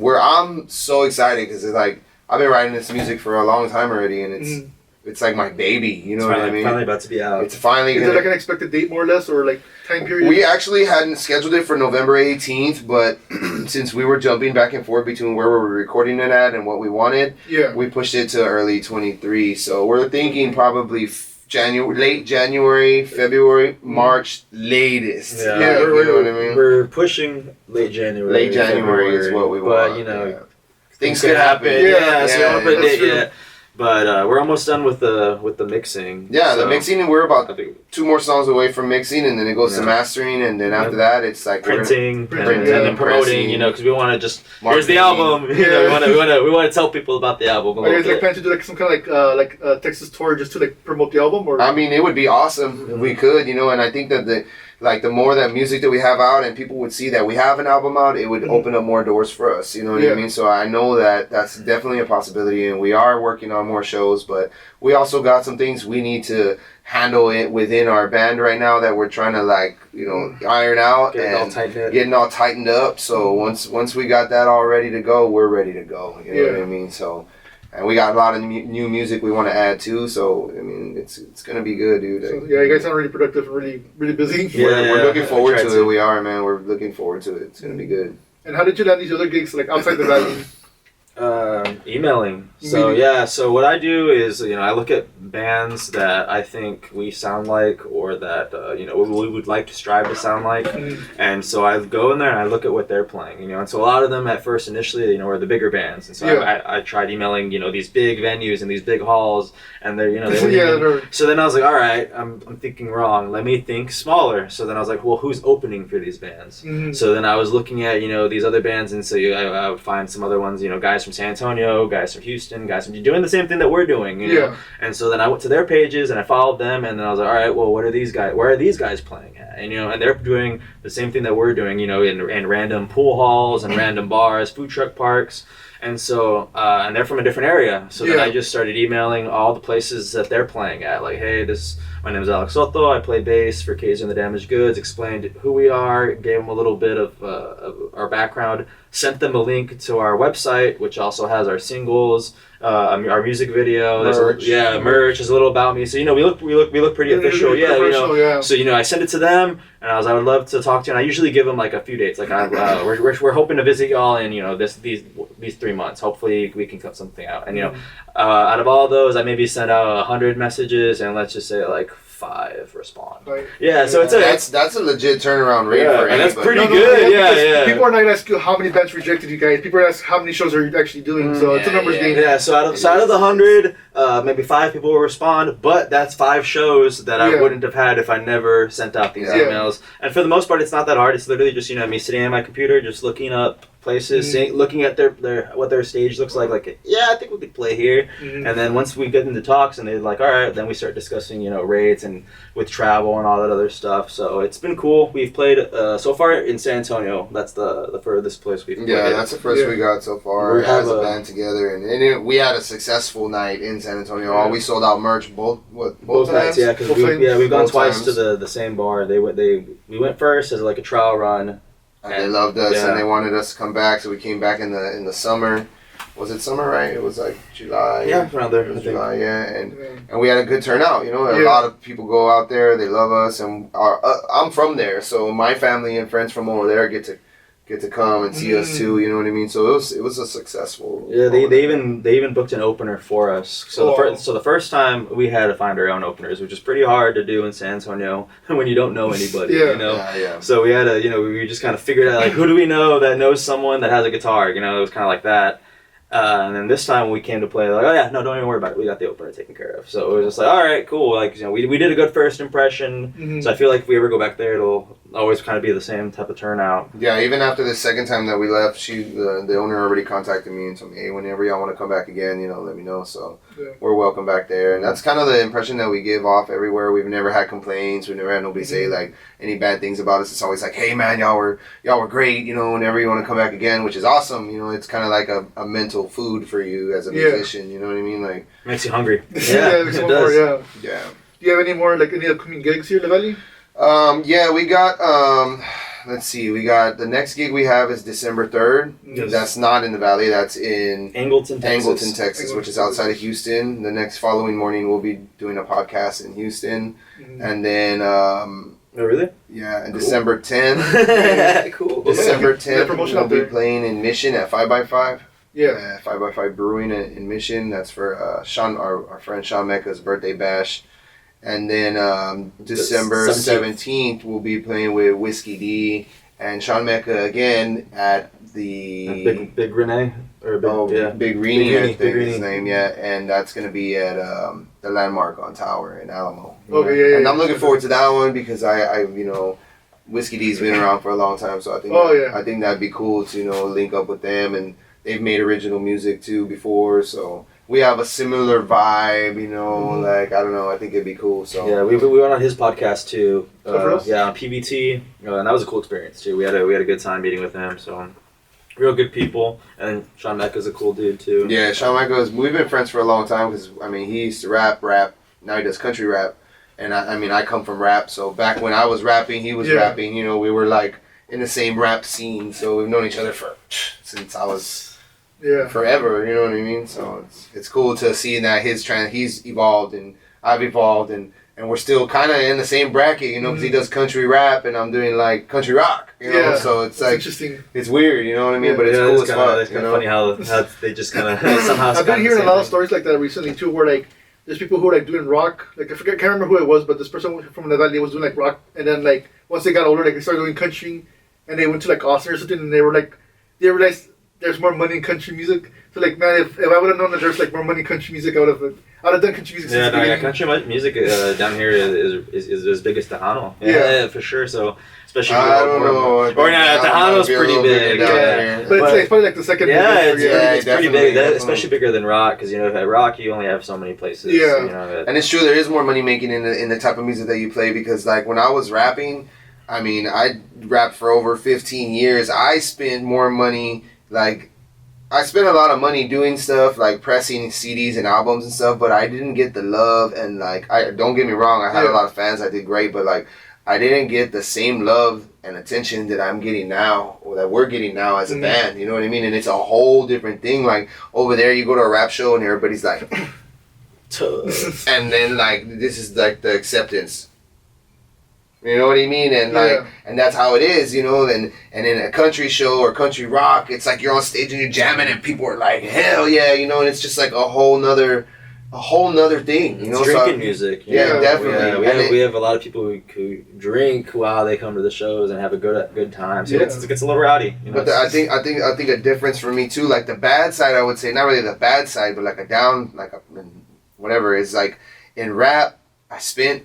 I'm so excited because it's like I've been writing this music for a long time already, and it's like my baby. You know It's what I mean? Finally about to be out. It's finally. Is it like an expected date more or less, or like time period? We actually hadn't scheduled it for November 18th, but since we were jumping back and forth between where we were recording it at and what we wanted, we pushed it to early 23. So we're thinking probably late January, February, March latest. Yeah, you know what I mean? We're pushing late January. Late January is what we want. But, you know, things could happen. So we don't put a date true. yet. But we're almost done with the mixing. Yeah, so the mixing, and we're about 2 more songs away from mixing, and then it goes to mastering, and then after that, it's like printing, Printing, and then promoting. pressing, You know, because we want to just here's the marketing. album. You know, we want to tell people about the album. Are you guys like planning to do like some kind of like Texas tour just to like promote the album, or? I mean, it would be awesome if we could, you know, and I think that the more that music that we have out and people would see that we have an album out, it would open up more doors for us, you know what I mean? So I know that that's definitely a possibility, and we are working on more shows, but we also got some things we need to handle it within our band right now that we're trying to like, you know, iron out and getting all tightened up. So once we got that all ready to go, we're ready to go, you know what I mean? So... And we got a lot of new music we want to add too, so I mean it's gonna be good, dude. So, yeah, you guys sound really productive, really busy. We're looking forward to it. We are, man. We're looking forward to it. It's gonna be good. And how did you land these other gigs like outside the valley? Emailing. So what I do is, you know, I look at bands that I think we sound like, or that you know, we would like to strive to sound like, and so I go in there and I look at what they're playing, you know, and so a lot of them at first initially, you know, were the bigger bands, and so I tried emailing, you know, these big venues and these big halls, and they're, you know, so then I was like, all right, I'm thinking wrong. Let me think smaller. So then I was like, well, who's opening for these bands? So then I was looking at, you know, these other bands, and so I would find some other ones, you know, guys from San Antonio, guys from Houston, guys from doing the same thing that we're doing, you know? And so then I went to their pages and I followed them, and then I was like, all right, well, where are these guys playing at? And, you know, and they're doing the same thing that we're doing, you know, in random pool halls and random bars, food truck parks. And so, and they're from a different area. So then I just started emailing all the places that they're playing at. Like, hey, my name is Alex Soto. I play bass for Kazer and the Damaged Goods. Explained who we are, gave them a little bit of our background, sent them a link to our website, which also has our singles, our music video. Merch. Merch. There's a little about me. So, you know, we look pretty official. You know. So, you know, I sent it to them, and I would love to talk to you. And I usually give them like a few dates. Like, we're hoping to visit y'all in, you know, these 3 months. Hopefully we can cut something out. And, you know, out of all those, I maybe sent out 100 messages, and let's just say like 5 respond. So that's a legit turnaround rate for and that's anybody. pretty good. People are not gonna ask you how many bands rejected you guys. People are asking how many shows are you actually doing. So it's a numbers game. Yeah. So out of the 100, maybe 5 people will respond, but that's 5 shows that I wouldn't have had if I never sent out these emails. And for the most part, it's not that hard. It's literally just, you know, me sitting at my computer, just looking up places, looking at their what their stage looks like I think we could play here. And then once we get into talks and they're like, all right, then we start discussing, you know, rates and with travel and all that other stuff. So it's been cool. We've played so far in San Antonio. That's the furthest place we've played. That's the first we got so far as a band together, and we had a successful night in San Antonio. We sold out merch both nights. times? Because we've gone twice to the same bar. We went first as like a trial run. And they loved us, and they wanted us to come back, so we came back in the summer. Was it summer, right? It was like July. Yeah, around there. It was July, and we had a good turnout. You know, a lot of people go out there. They love us, and I'm from there, so my family and friends from over there get to come and see us too. You know what I mean? So it was a successful. Yeah, they even booked an opener for us. So the first time we had to find our own openers, which is pretty hard to do in San Antonio when you don't know anybody. You know. So we had we just kind of figured out like who do we know that knows someone that has a guitar. You know, it was kind of like that. And then this time when we came to play, like, oh yeah, no, don't even worry about it. We got the opener taken care of. So it was just like, all right, cool. Like, you know, we did a good first impression. So I feel like if we ever go back there, it'll always kind of be the same type of turnout. Yeah, even after the second time that we left, the owner already contacted me and told me, hey, whenever y'all want to come back again, you know, let me know. So we're welcome back there. And that's kind of the impression that we give off everywhere. We've never had complaints. We've never had nobody say like any bad things about us. It's always like, hey man, y'all were great, you know, whenever you want to come back again, which is awesome. You know, it's kind of like a mental food for you as a musician, you know what I mean? Like makes you hungry. It does. More, yeah. Do you have any more like any upcoming gigs here in the valley? We got let's see. We got the next gig we have is December 3rd. Yes. That's not in the Valley. That's in Angleton, Texas. which is outside of Houston. The next following morning, we'll be doing a podcast in Houston. And then, Oh, really? yeah, and Cool. December 10th. Cool. December Yeah, promotion 10th, we'll out be there. playing in Mission at 5x5. Yeah. 5x5 Brewing in Mission. That's for Sean, our friend Sean Mecca's birthday bash. And then December 17th, we'll be playing with Whiskey D and Sean Mecca again at the Big Renee or Big Reenie, I think Big is his Reenie. name, yeah. And that's gonna be at the Landmark on Tower in Alamo. Okay, yeah. And I'm looking forward to that one because I you know, Whiskey D's been around for a long time, so I think I think that'd be cool to, you know, link up with them, and they've made original music too before, so we have a similar vibe, you know, like, I don't know, I think it'd be cool, so. Yeah, we went on his podcast too. For real? Yeah, on PBT, and that was a cool experience too. We had a good time meeting with him, so real good people, and Sean Mecca's a cool dude too. Yeah, Sean Michaels, we've been friends for a long time because, I mean, he used to rap, now he does country rap, and I mean, I come from rap, so back when I was rapping, he was rapping, you know, we were like in the same rap scene, so we've known each other since I was forever, you know what I mean? So it's cool to see that he's evolved and I've evolved, and we're still kind of in the same bracket, you know, because he does country rap and I'm doing like country rock, you know. So it's like interesting. It's weird, you know what I mean? But it's cool as fuck. It's kind of funny how they just kind of somehow. I've been hearing a lot of stories like that recently too, where like there's people who are like doing rock, like I can't remember who it was, but this person from the Valley was doing like rock, and then like once they got older, like they started doing country, and they went to like Austin or something, and they realized there's more money in country music. So like, man, if I would have known that there's like more money in country music, I would have done country music. Yeah, since the beginning. country music down here is as big as Tejano. Yeah, for sure. So especially I don't know. Tejano's pretty big. But it's probably like the second. It's pretty big. definitely. Especially bigger than rock, because you know at rock you only have so many places. Yeah. You know, And it's true, there is more money making in the type of music that you play, because like when I was rapping, I mean, I rapped for over 15 years. I spent more money, like, I spent a lot of money doing stuff like pressing CDs and albums and stuff, but I didn't get the love, and like, don't get me wrong, I had a lot of fans, I did great, but like, I didn't get the same love and attention that I'm getting now, or that we're getting now as a band, you know what I mean? And it's a whole different thing. Like, over there, you go to a rap show and everybody's like, and then like, this is like the acceptance. You know what I mean? And like, and that's how it is, you know. And in a country show or country rock, it's like you're on stage and you're jamming, and people are like, hell yeah, you know. And it's just like a whole nother thing, you know. It's drinking music. Yeah, definitely. We have a lot of people who drink while they come to the shows and have a good time. So it gets a little rowdy. You know? But I think a difference for me too, like the bad side, I would say, not really the bad side, but like a down, like whatever, is like in rap, I spent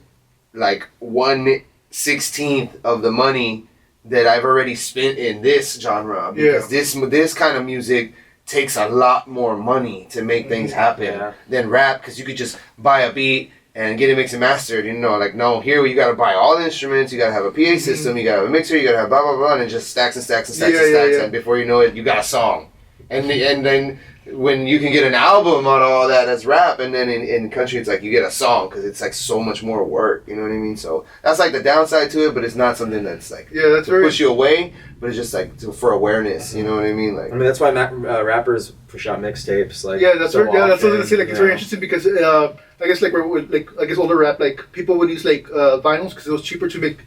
like 1/16 of the money that I've already spent in this genre, because this kind of music takes a lot more money to make things happen than rap, because you could just buy a beat and get it mixed and mastered, you know. Like, no, here you gotta buy all the instruments, you gotta have a PA system, you gotta have a mixer, you gotta have blah blah blah, and it just stacks and stacks and stacks and stacks, and before you know it, you got a song. And then when you can get an album on all that as rap, and then in country it's like you get a song, because it's like so much more work, you know what I mean? So that's like the downside to it, but it's not something that's like that's to push you away, but it's just like for awareness, you know what I mean? Like, I mean, that's why rappers push out mixtapes. Like, that's what I was gonna say. Like, it's very interesting because I guess like older rap, like people would use like vinyls because it was cheaper to make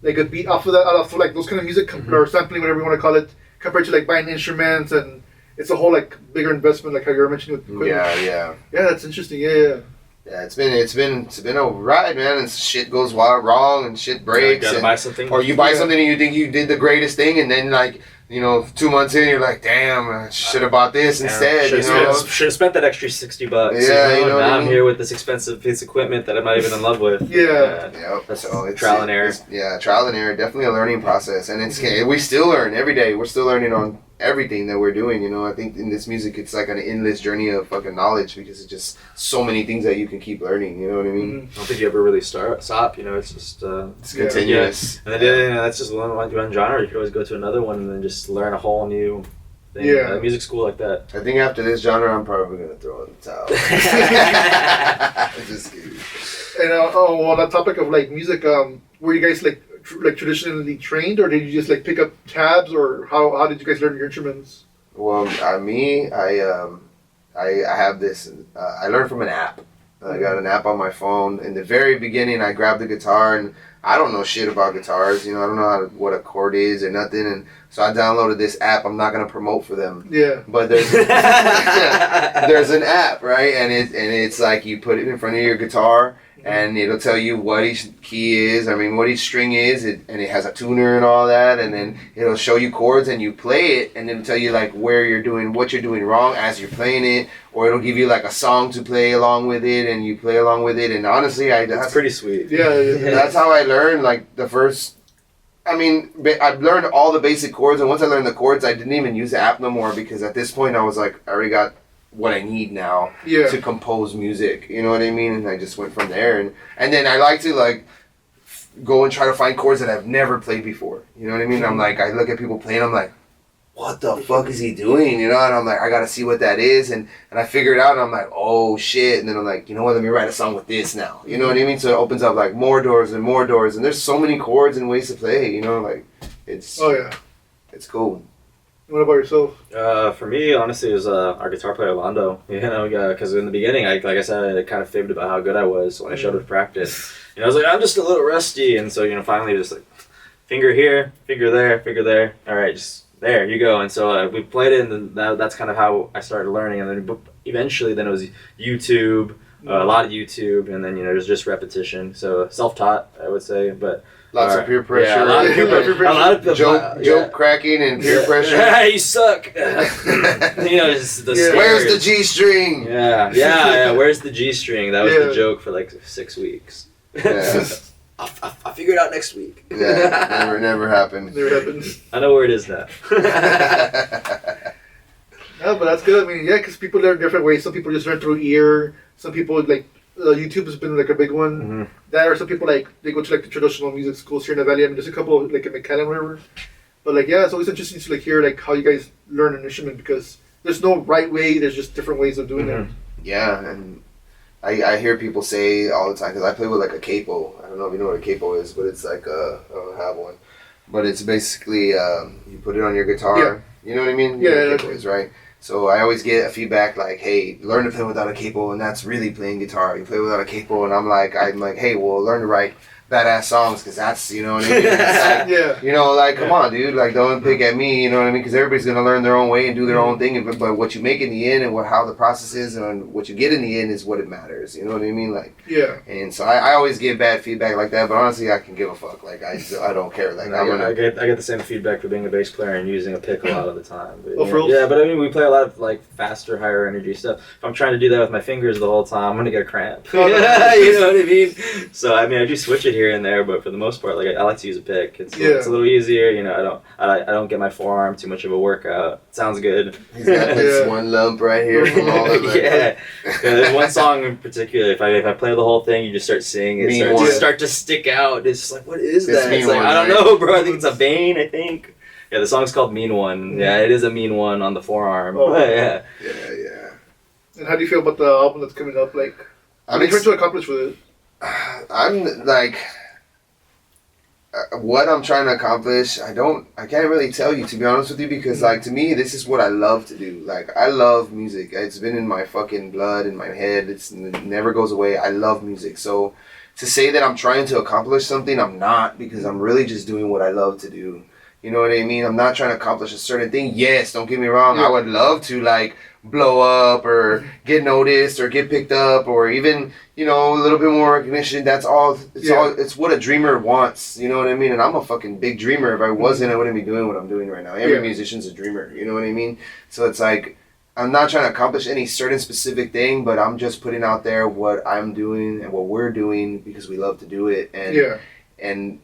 like a beat off of like those kind of music or sampling, whatever you want to call it, compared to like buying instruments, and it's a whole like bigger investment, like how you were mentioning with equipment. Yeah, that's interesting. Yeah, it's been a ride, man, and shit goes wrong and shit breaks, you gotta buy something, or you buy something and you think you did the greatest thing, and then like, you know, 2 months in, you're like, damn, I should have bought this instead. Should have spent that extra $60. Yeah, you know now what I I'm mean? here with this expensive piece of equipment that I'm not even in love with. Yep. So it's trial and error. Trial and error, definitely a learning process, and we still learn every day. We're still learning on everything that we're doing, you know. I think in this music, it's like an endless journey of fucking knowledge, because it's just so many things that you can keep learning, you know what I mean? I don't think you ever really stop, you know. It's just it's continuous. And then that's just one genre. You can always go to another one and then just learn a whole new thing. Music school like that. I think after this genre, I'm probably gonna throw in the towel. Just kidding. And on that topic of like music, were you guys like like traditionally trained, or did you just like pick up tabs, or how did you guys learn your instruments? Well, I have this. I learned from an app. I got an app on my phone. In the very beginning, I grabbed the guitar, and I don't know shit about guitars. I don't know what a chord is or nothing. And so I downloaded this app. I'm not gonna promote for them. Yeah. But there's there's an app, right? And it's like you put it in front of your guitar, and it'll tell you what each key is. What each string is, and it has a tuner and all that. And then it'll show you chords, and you play it, and it'll tell you like what you're doing wrong as you're playing it, or it'll give you like a song to play along with it, and you play along with it. And honestly, that's pretty sweet. Yeah. That's how I learned like the first. I've learned all the basic chords, and once I learned the chords, I didn't even use the app no more because at this point I was like, I already got what I need now to compose music. You know what I mean? And I just went from there, and then I like to like go and try to find chords that I've never played before. You know what I mean? I'm like, I look at people playing, I'm like, what the fuck is he doing? And I'm like, I gotta see what that is, and I figure it out, and I'm like, oh shit, and then I'm like, you know what, let me write a song with this now. You know what I mean? So it opens up like more doors, and there's so many chords and ways to play, like it's it's cool. What about yourself? For me, honestly, it was our guitar player Londo. Because in the beginning, like I said, I kind of fibbed about how good I was when I showed up to practice. I was like, I'm just a little rusty, and so finally just like finger here, finger there. All right, just there you go. And so we played it, and then that's kind of how I started learning. And then eventually, then it was YouTube, a lot of YouTube, and then just repetition. So self-taught, I would say, but. Lots of peer pressure. Yeah, a lot of peer pressure. A lot of joke cracking and peer pressure. Hey, you suck. It's the where's the G string? Yeah. Where's the G string? That was the joke for like 6 weeks. Yeah. I'll figure it out next week. Yeah, never happened. Never happened. I know where it is now. No, but that's good. Because people learn different ways. Some people just learn through ear. Some people like. YouTube has been like a big one. Mm-hmm. That or some people like they go to like the traditional music schools here in the valley. There's a couple like in McAllen, wherever. But it's always interesting to like hear like how you guys learn an instrument because there's no right way. There's just different ways of doing it. Yeah, and I hear people say all the time because I play with like a capo. I don't know if you know what a capo is, but it's like I don't have one. But it's basically you put it on your guitar. Yeah. You know what I mean? Yeah, you know what capo is, right? So I always get a feedback like, hey, learn to play without a capo, and that's really playing guitar. You play without a capo, and I'm like, hey, well, learn to write badass songs, because that's, you know what I mean? It's like, come on, dude, like, don't pick at me, you know what I mean? Because everybody's going to learn their own way and do their own thing, but what you make in the end and how the process is and what you get in the end is what it matters, you know what I mean? Like, and so I always get bad feedback like that, but honestly, I can give a fuck. Like, I don't care. Like, I get the same feedback for being a bass player and using a pick a lot of the time. But, for real? Yeah, but we play a lot of, like, faster, higher energy stuff. If I'm trying to do that with my fingers the whole time, I'm going to get a cramp. You know what I mean? So, I do switch it here and there, but for the most part, like I like to use a pick. It's a little easier. I don't get my forearm too much of a workout. It sounds good. He's got this one lump right here from all of it. There's one song in particular. If I play the whole thing, you just start singing. It start to stick out. It's just like, what is that? It's like, I don't know, bro. I think it's a vein. I think. Yeah, the song's called "Mean One." Yeah, it is a mean one on the forearm. Oh, yeah. And how do you feel about the album that's coming up? Like, what are you trying to accomplish with it? I'm like. What I'm trying to accomplish, I can't really tell you, to be honest with you, because like to me this is what I love to do. Like I love music. It's been in my fucking blood, in my head. It never goes away. I love music. So to say that I'm trying to accomplish something, I'm not, because I'm really just doing what I love to do. You know what I mean? I'm not trying to accomplish a certain thing. Yes, don't get me wrong. I would love to like blow up or get noticed or get picked up or even, a little bit more recognition. That's all. It's what a dreamer wants. You know what I mean? And I'm a fucking big dreamer. If I wasn't, I wouldn't be doing what I'm doing right now. Every musician's a dreamer. You know what I mean? So it's like, I'm not trying to accomplish any certain specific thing, but I'm just putting out there what I'm doing and what we're doing because we love to do it. And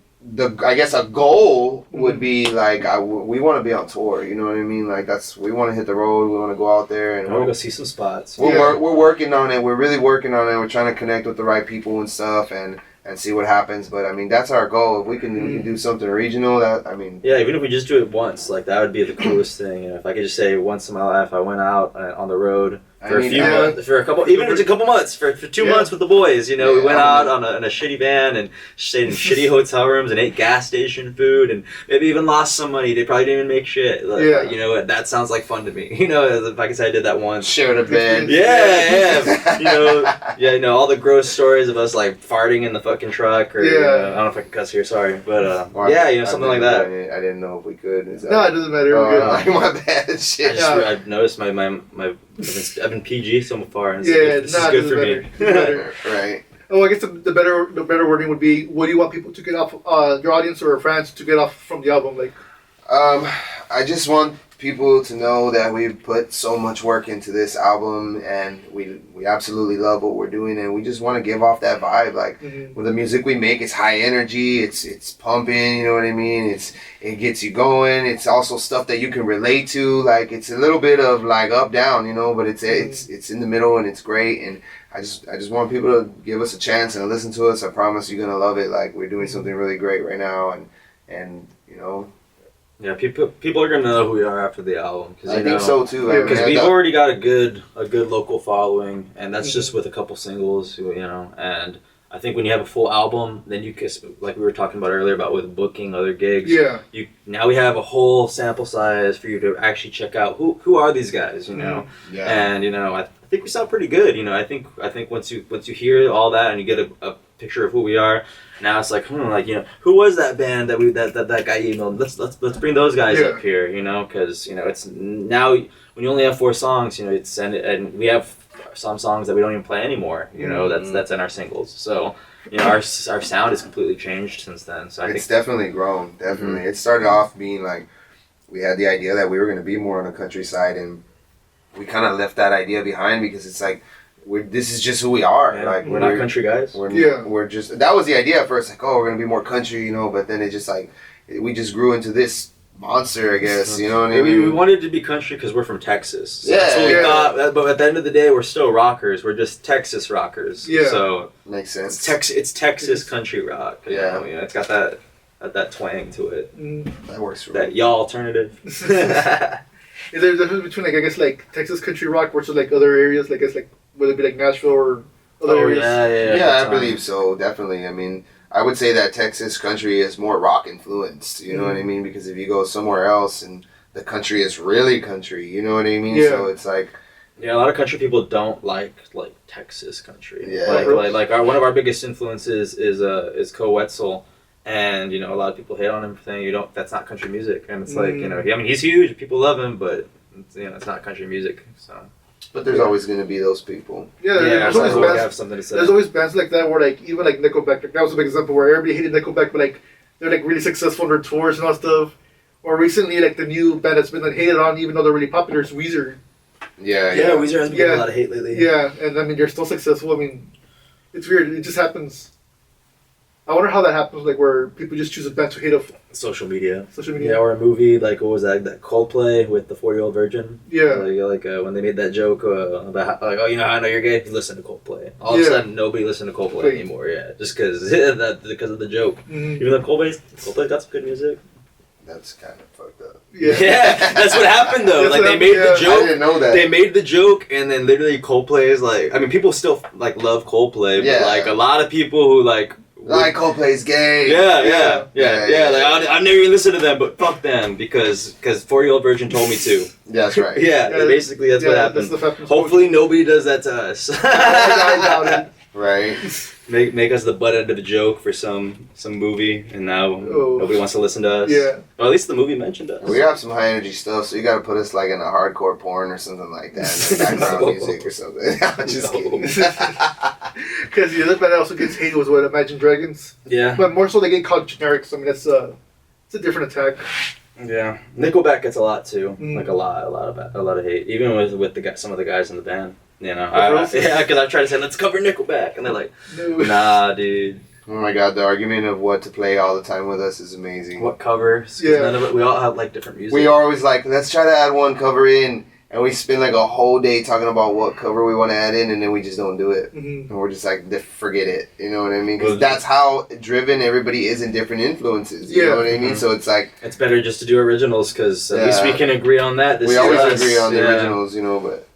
I guess a goal would be like we want to be on tour. You know what I mean? Like we want to hit the road. We want to go out there and we'll go see some spots. We're working on it. We're really working on it. We're trying to connect with the right people and stuff and see what happens. But that's our goal. If we can do something regional, even if we just do it once, like that would be the coolest thing. If I could just say once in my life I went out on the road For a few months, for a couple, even it's a couple months, for 2 months with the boys, we went out on a shitty van and stayed in shitty hotel rooms and ate gas station food and maybe even lost some money. They probably didn't even make shit. Like, that sounds like fun to me. If I could say I did that once. Shared a bed. All the gross stories of us like farting in the fucking truck or, I don't know if I can cuss here, sorry. But, something like that. I didn't know if we could. No, it doesn't matter. My bad shit. I've noticed I've been PG so far. And this is good for me. Right. Oh, I guess the better wording would be, what do you want people to get off, your audience or fans to get off from the album? Like, I just want people to know that we've put so much work into this album and we absolutely love what we're doing and we just want to give off that vibe. Like with the music we make, it's high energy, it's pumping, you know what I mean? It gets you going. It's also stuff that you can relate to. Like it's a little bit of like up down, but it's in the middle and it's great. And I just want people to give us a chance and listen to us. I promise you're gonna love it. Like we're doing something really great right now and Yeah, people are gonna know who we are after the album. I think so too. Because we've already got a good local following, and that's just with a couple singles, And I think when you have a full album, then you can, like we were talking about earlier about with booking other gigs. Yeah. Now we have a whole sample size for you to actually check out who are these guys, Yeah. And I think we sound pretty good. I think once you hear all that and you get a picture of who we are. Now it's like, who was that band that guy emailed? Let's bring those guys up here, because it's now when you only have 4 songs, and we have some songs that we don't even play anymore, that's in our singles. So, our sound has completely changed since then. So it's definitely grown. Definitely, it started off being like we had the idea that we were going to be more on the countryside, and we kind of left that idea behind because it's like. This is just who we are. Yeah, like we're not country guys. We're just that was the idea at first. Like, we're gonna be more country, But then it just we just grew into this monster, I guess. You know what I mean? We wanted to be country because we're from Texas. So that's what we thought. But at the end of the day, we're still rockers. We're just Texas rockers. Yeah. So makes sense. It's Texas country rock. It's got that twang to it. That works for that me. y'all alternative. Is there a difference between Texas country rock versus other areas? Whether it be Nashville or other areas? Yeah, I believe so. Definitely. I mean, I would say that Texas country is more rock influenced. You know what I mean? Because if you go somewhere else and the country is really country, you know what I mean? Yeah. So it's like. Yeah, a lot of country people don't like Texas country. Yeah. One of our biggest influences is Co Wetzel. And a lot of people hate on him for saying that's not country music, and it's he's huge, people love him, but it's not country music. So, but there's always going to be those people. There's always bands. Have something to say. There's always bands like that where even Nickelback. That was a big example where everybody hated Nickelback, but they're really successful on their tours and all stuff. Or recently, the new band that's been hated on, even though they're really popular, is Weezer. Yeah, Weezer has been getting a lot of hate lately. Yeah, and they're still successful. It's weird. It just happens. I wonder how that happens, where people just choose a band to hate of social media. Yeah, or a movie, what was that Coldplay with the 40-Year-Old Virgin? Yeah. When they made that joke about, how I know you're gay, you listen to Coldplay. All of a sudden, nobody listened to Coldplay anymore, just because of the joke. Mm-hmm. Even though Coldplay's got some good music. That's kind of fucked up. Yeah, that's what happened, though. They made the joke. I didn't know that. They made the joke, and then literally Coldplay is people still, love Coldplay, but, a lot of people who, Coldplay's gay. Yeah. I've never even listened to them, but fuck them because 40-Year-Old Virgin told me to. That's right. Basically that's what happened. Hopefully nobody does that to us. I doubt it. Right. Make us the butt end of a joke for some movie, and now nobody wants to listen to us. Yeah. Or at least the movie mentioned us. We have some high energy stuff, so you got to put us in a hardcore porn or something like that, background music or something. I'm just kidding. Because the other band that also gets hated was Imagine Dragons. Yeah. But more so they get called generics. That's it's a different attack. Yeah. Nickelback gets a lot too. A lot of hate, even with some of the guys in the band. Because I've tried to say, let's cover Nickelback, and they're like, no. Nah, dude. Oh my god, the argument of what to play all the time with us is amazing. What covers? Yeah. None of it, we all have different music. We are always let's try to add one cover in, and we spend a whole day talking about what cover we want to add in, and then we just don't do it. Mm-hmm. And we're just forget it. You know what I mean? Because that's how driven everybody is in different influences. You know what I mean? So it's it's better just to do originals, because at least we can agree on that. We always agree on the originals, but.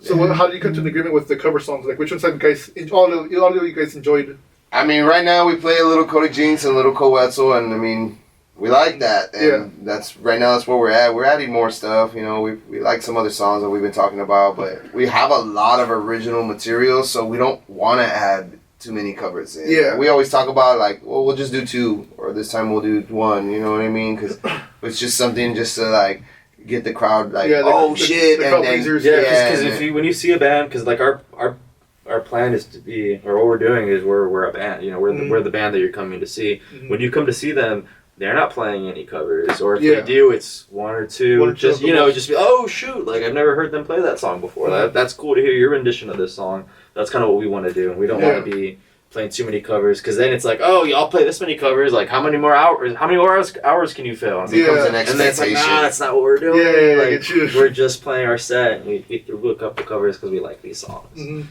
So how did you come to an agreement with the cover songs? Like, which ones have you guys, all of you guys enjoyed? I mean, right now we play a little Cody Jinx and a little Coetzel, and I mean, we like that. And that's right now. That's where we're at. We're adding more stuff. You know, we like some other songs that we've been talking about, but we have a lot of original material, so we don't want to add too many covers in. Yeah. We always talk about like, well, we'll just do 2, or this time we'll do 1. You know what I mean? Because it's just something just to like get the crowd like, shit, and then because when you see a band, because like our plan is to be, or what we're doing is we're a band. You know, we're the band that you're coming to see. Mm-hmm. When you come to see them, they're not playing any covers, or if they do, it's 1 or 2. Just just be, oh shoot, like I've never heard them play that song before. Mm-hmm. That's cool to hear your rendition of this song. That's kind of what we want to do. We don't want to be playing too many covers, because then it's like, oh, y'all play this many covers, like how many more hours can you fill? And becomes an expectation. And then it's like, nah, that's not what we're doing. We're just playing our set. And we threw a couple covers because we like these songs. Mm-hmm.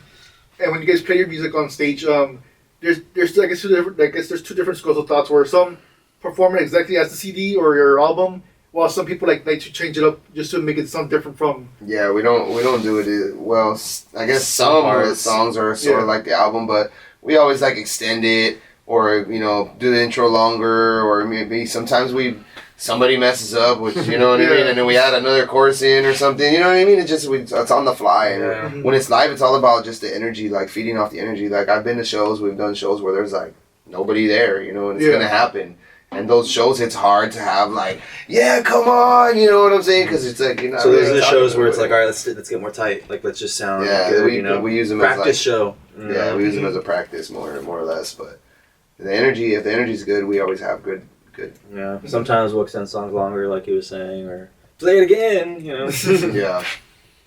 And when you guys play your music on stage, there's there's 2 different schools of thoughts, where some perform it exactly as the CD or your album, while some people like to change it up just to make it sound different from. Yeah, we don't do it well. I guess some of the songs are sort of like the album, but we always like extend it, or do the intro longer, or maybe sometimes somebody messes up, which you know what I mean, and then we add another chorus in or something. You know what I mean? It's on the fly, and when it's live, it's all about just the energy, like feeding off the energy. Like I've been to shows, we've done shows where there's like nobody there, and it's gonna happen. And those shows, it's hard to have like, yeah, come on, you know what I'm saying? Because it's like, you're not. So there's the shows where it's like, all right, let's get more tight. Like, let's just sound good. We use them practice as show. Yeah, we use them as a practice more or less. But if the energy's good, we always have good. Yeah. Sometimes we'll extend songs longer, like he was saying, or play it again. Yeah.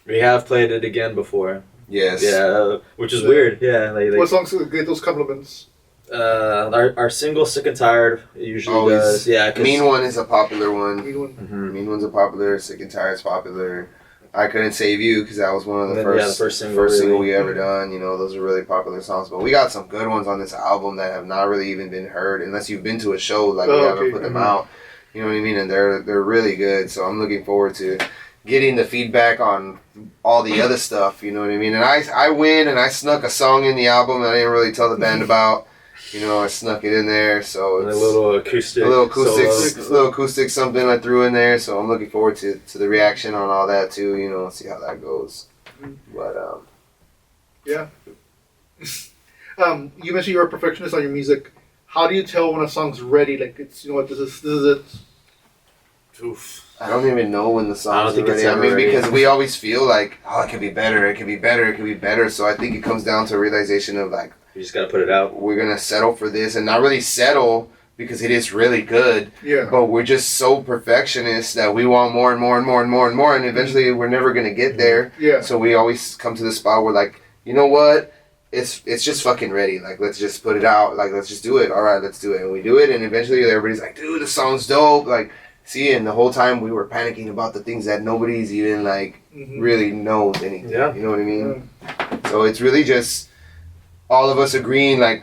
We have played it again before. Yes. Yeah, which is weird. Yeah. What songs get those compliments? Our single "Sick and Tired" usually does. Yeah. Mean One is a popular one. Mm-hmm. Mean One's a popular. Sick and Tired's popular. I Couldn't Save You, because that was one of the first single we ever done. Those are really popular songs. But we got some good ones on this album that have not really even been heard, unless you've been to a show. Like we haven't put them out. You know what I mean? And they're really good. So I'm looking forward to getting the feedback on all the other stuff. You know what I mean? And I went and I snuck a song in the album that I didn't really tell the band about. I snuck it in there, so it's a little acoustic something I threw in there. So I'm looking forward to the reaction on all that too. See how that goes. But yeah. You mentioned you're a perfectionist on your music. How do you tell when a song's ready? Like this is it. Oof. I don't even know when the song's ready. I mean, because we always feel like, oh, it could be better. It could be better. It could be better. So I think it comes down to a realization of like, you just gotta put it out. We're gonna settle for this, and not really settle because it is really good. Yeah. But we're just so perfectionist that we want more and more and more and more and more, and eventually we're never gonna get there. Yeah. So we always come to the spot where like, you know what? It's just fucking ready. Like, let's just put it out. Like, let's just do it. All right, let's do it. And we do it, and eventually everybody's like, dude, the song's dope. Like, see, and the whole time we were panicking about the things that nobody's even like really knows anything. Yeah. You know what I mean? So it's really just all of us agreeing, like,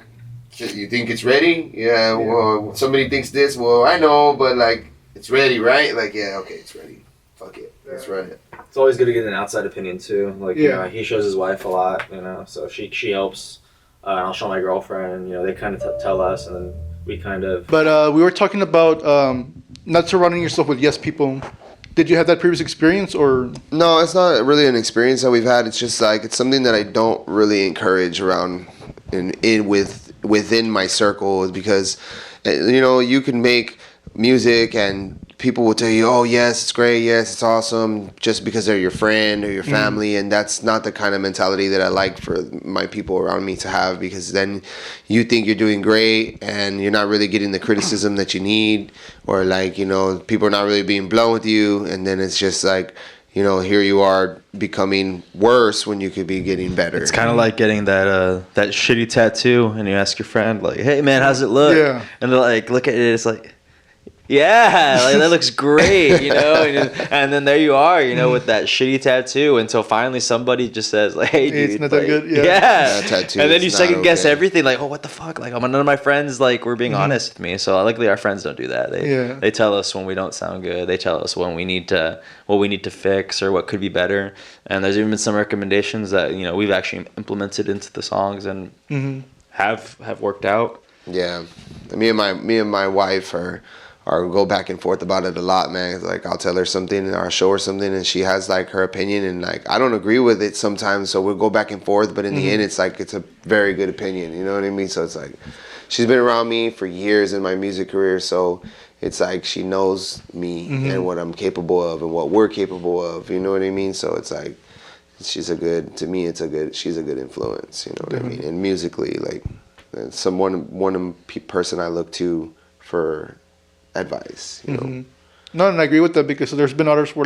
you think it's ready? Yeah, well, somebody thinks this, well, I know, but, like, it's ready, right? Like, yeah, okay, it's ready. Fuck it. Let's run it. It's always good to get an outside opinion, too. Like, he shows his wife a lot, so she helps. I'll show my girlfriend, they kind of tell us, and then we kind of... But we were talking about not surrounding yourself with yes people. Did you have that previous experience, or? No, it's not really an experience that we've had. It's just, like, it's something that I don't really encourage around within my circle, because you can make music and people will tell you, oh yes, it's great, yes, it's awesome, just because they're your friend or your family, and that's not the kind of mentality that I like for my people around me to have, because then you think you're doing great and you're not really getting the criticism that you need, or like people are not really being blunt with you, and then it's just like, here you are becoming worse when you could be getting better. It's kind of like getting that shitty tattoo, and you ask your friend, like, hey, man, how's it look? Yeah. And they're like, look at it, it's like, Yeah, like that looks great, you know, and then there you are, you know, with that shitty tattoo until finally somebody just says like, "Hey, dude, it's not like, that good." Yeah. That tattoo and then is you not second guess okay. everything, like, "Oh, what the fuck?" Like, none of my friends like were being honest with me, so luckily our friends don't do that. They tell us when we don't sound good. They tell us when we need to what we need to fix or what could be better. And there's even been some recommendations that we've actually implemented into the songs and have worked out. Yeah, me and my wife are go back and forth about it a lot, man. Like I'll tell her something or I'll show her something and she has like her opinion and like I don't agree with it sometimes, so we'll go back and forth, but in the end it's like it's a very good opinion, you know what I mean? So it's like she's been around me for years in my music career, so it's like she knows me and what I'm capable of and what we're capable of, you know what I mean? So it's like she's a good influence, you know what I mean? And musically, like one person I look to for advice, you know. No, and I agree with that because there's been others where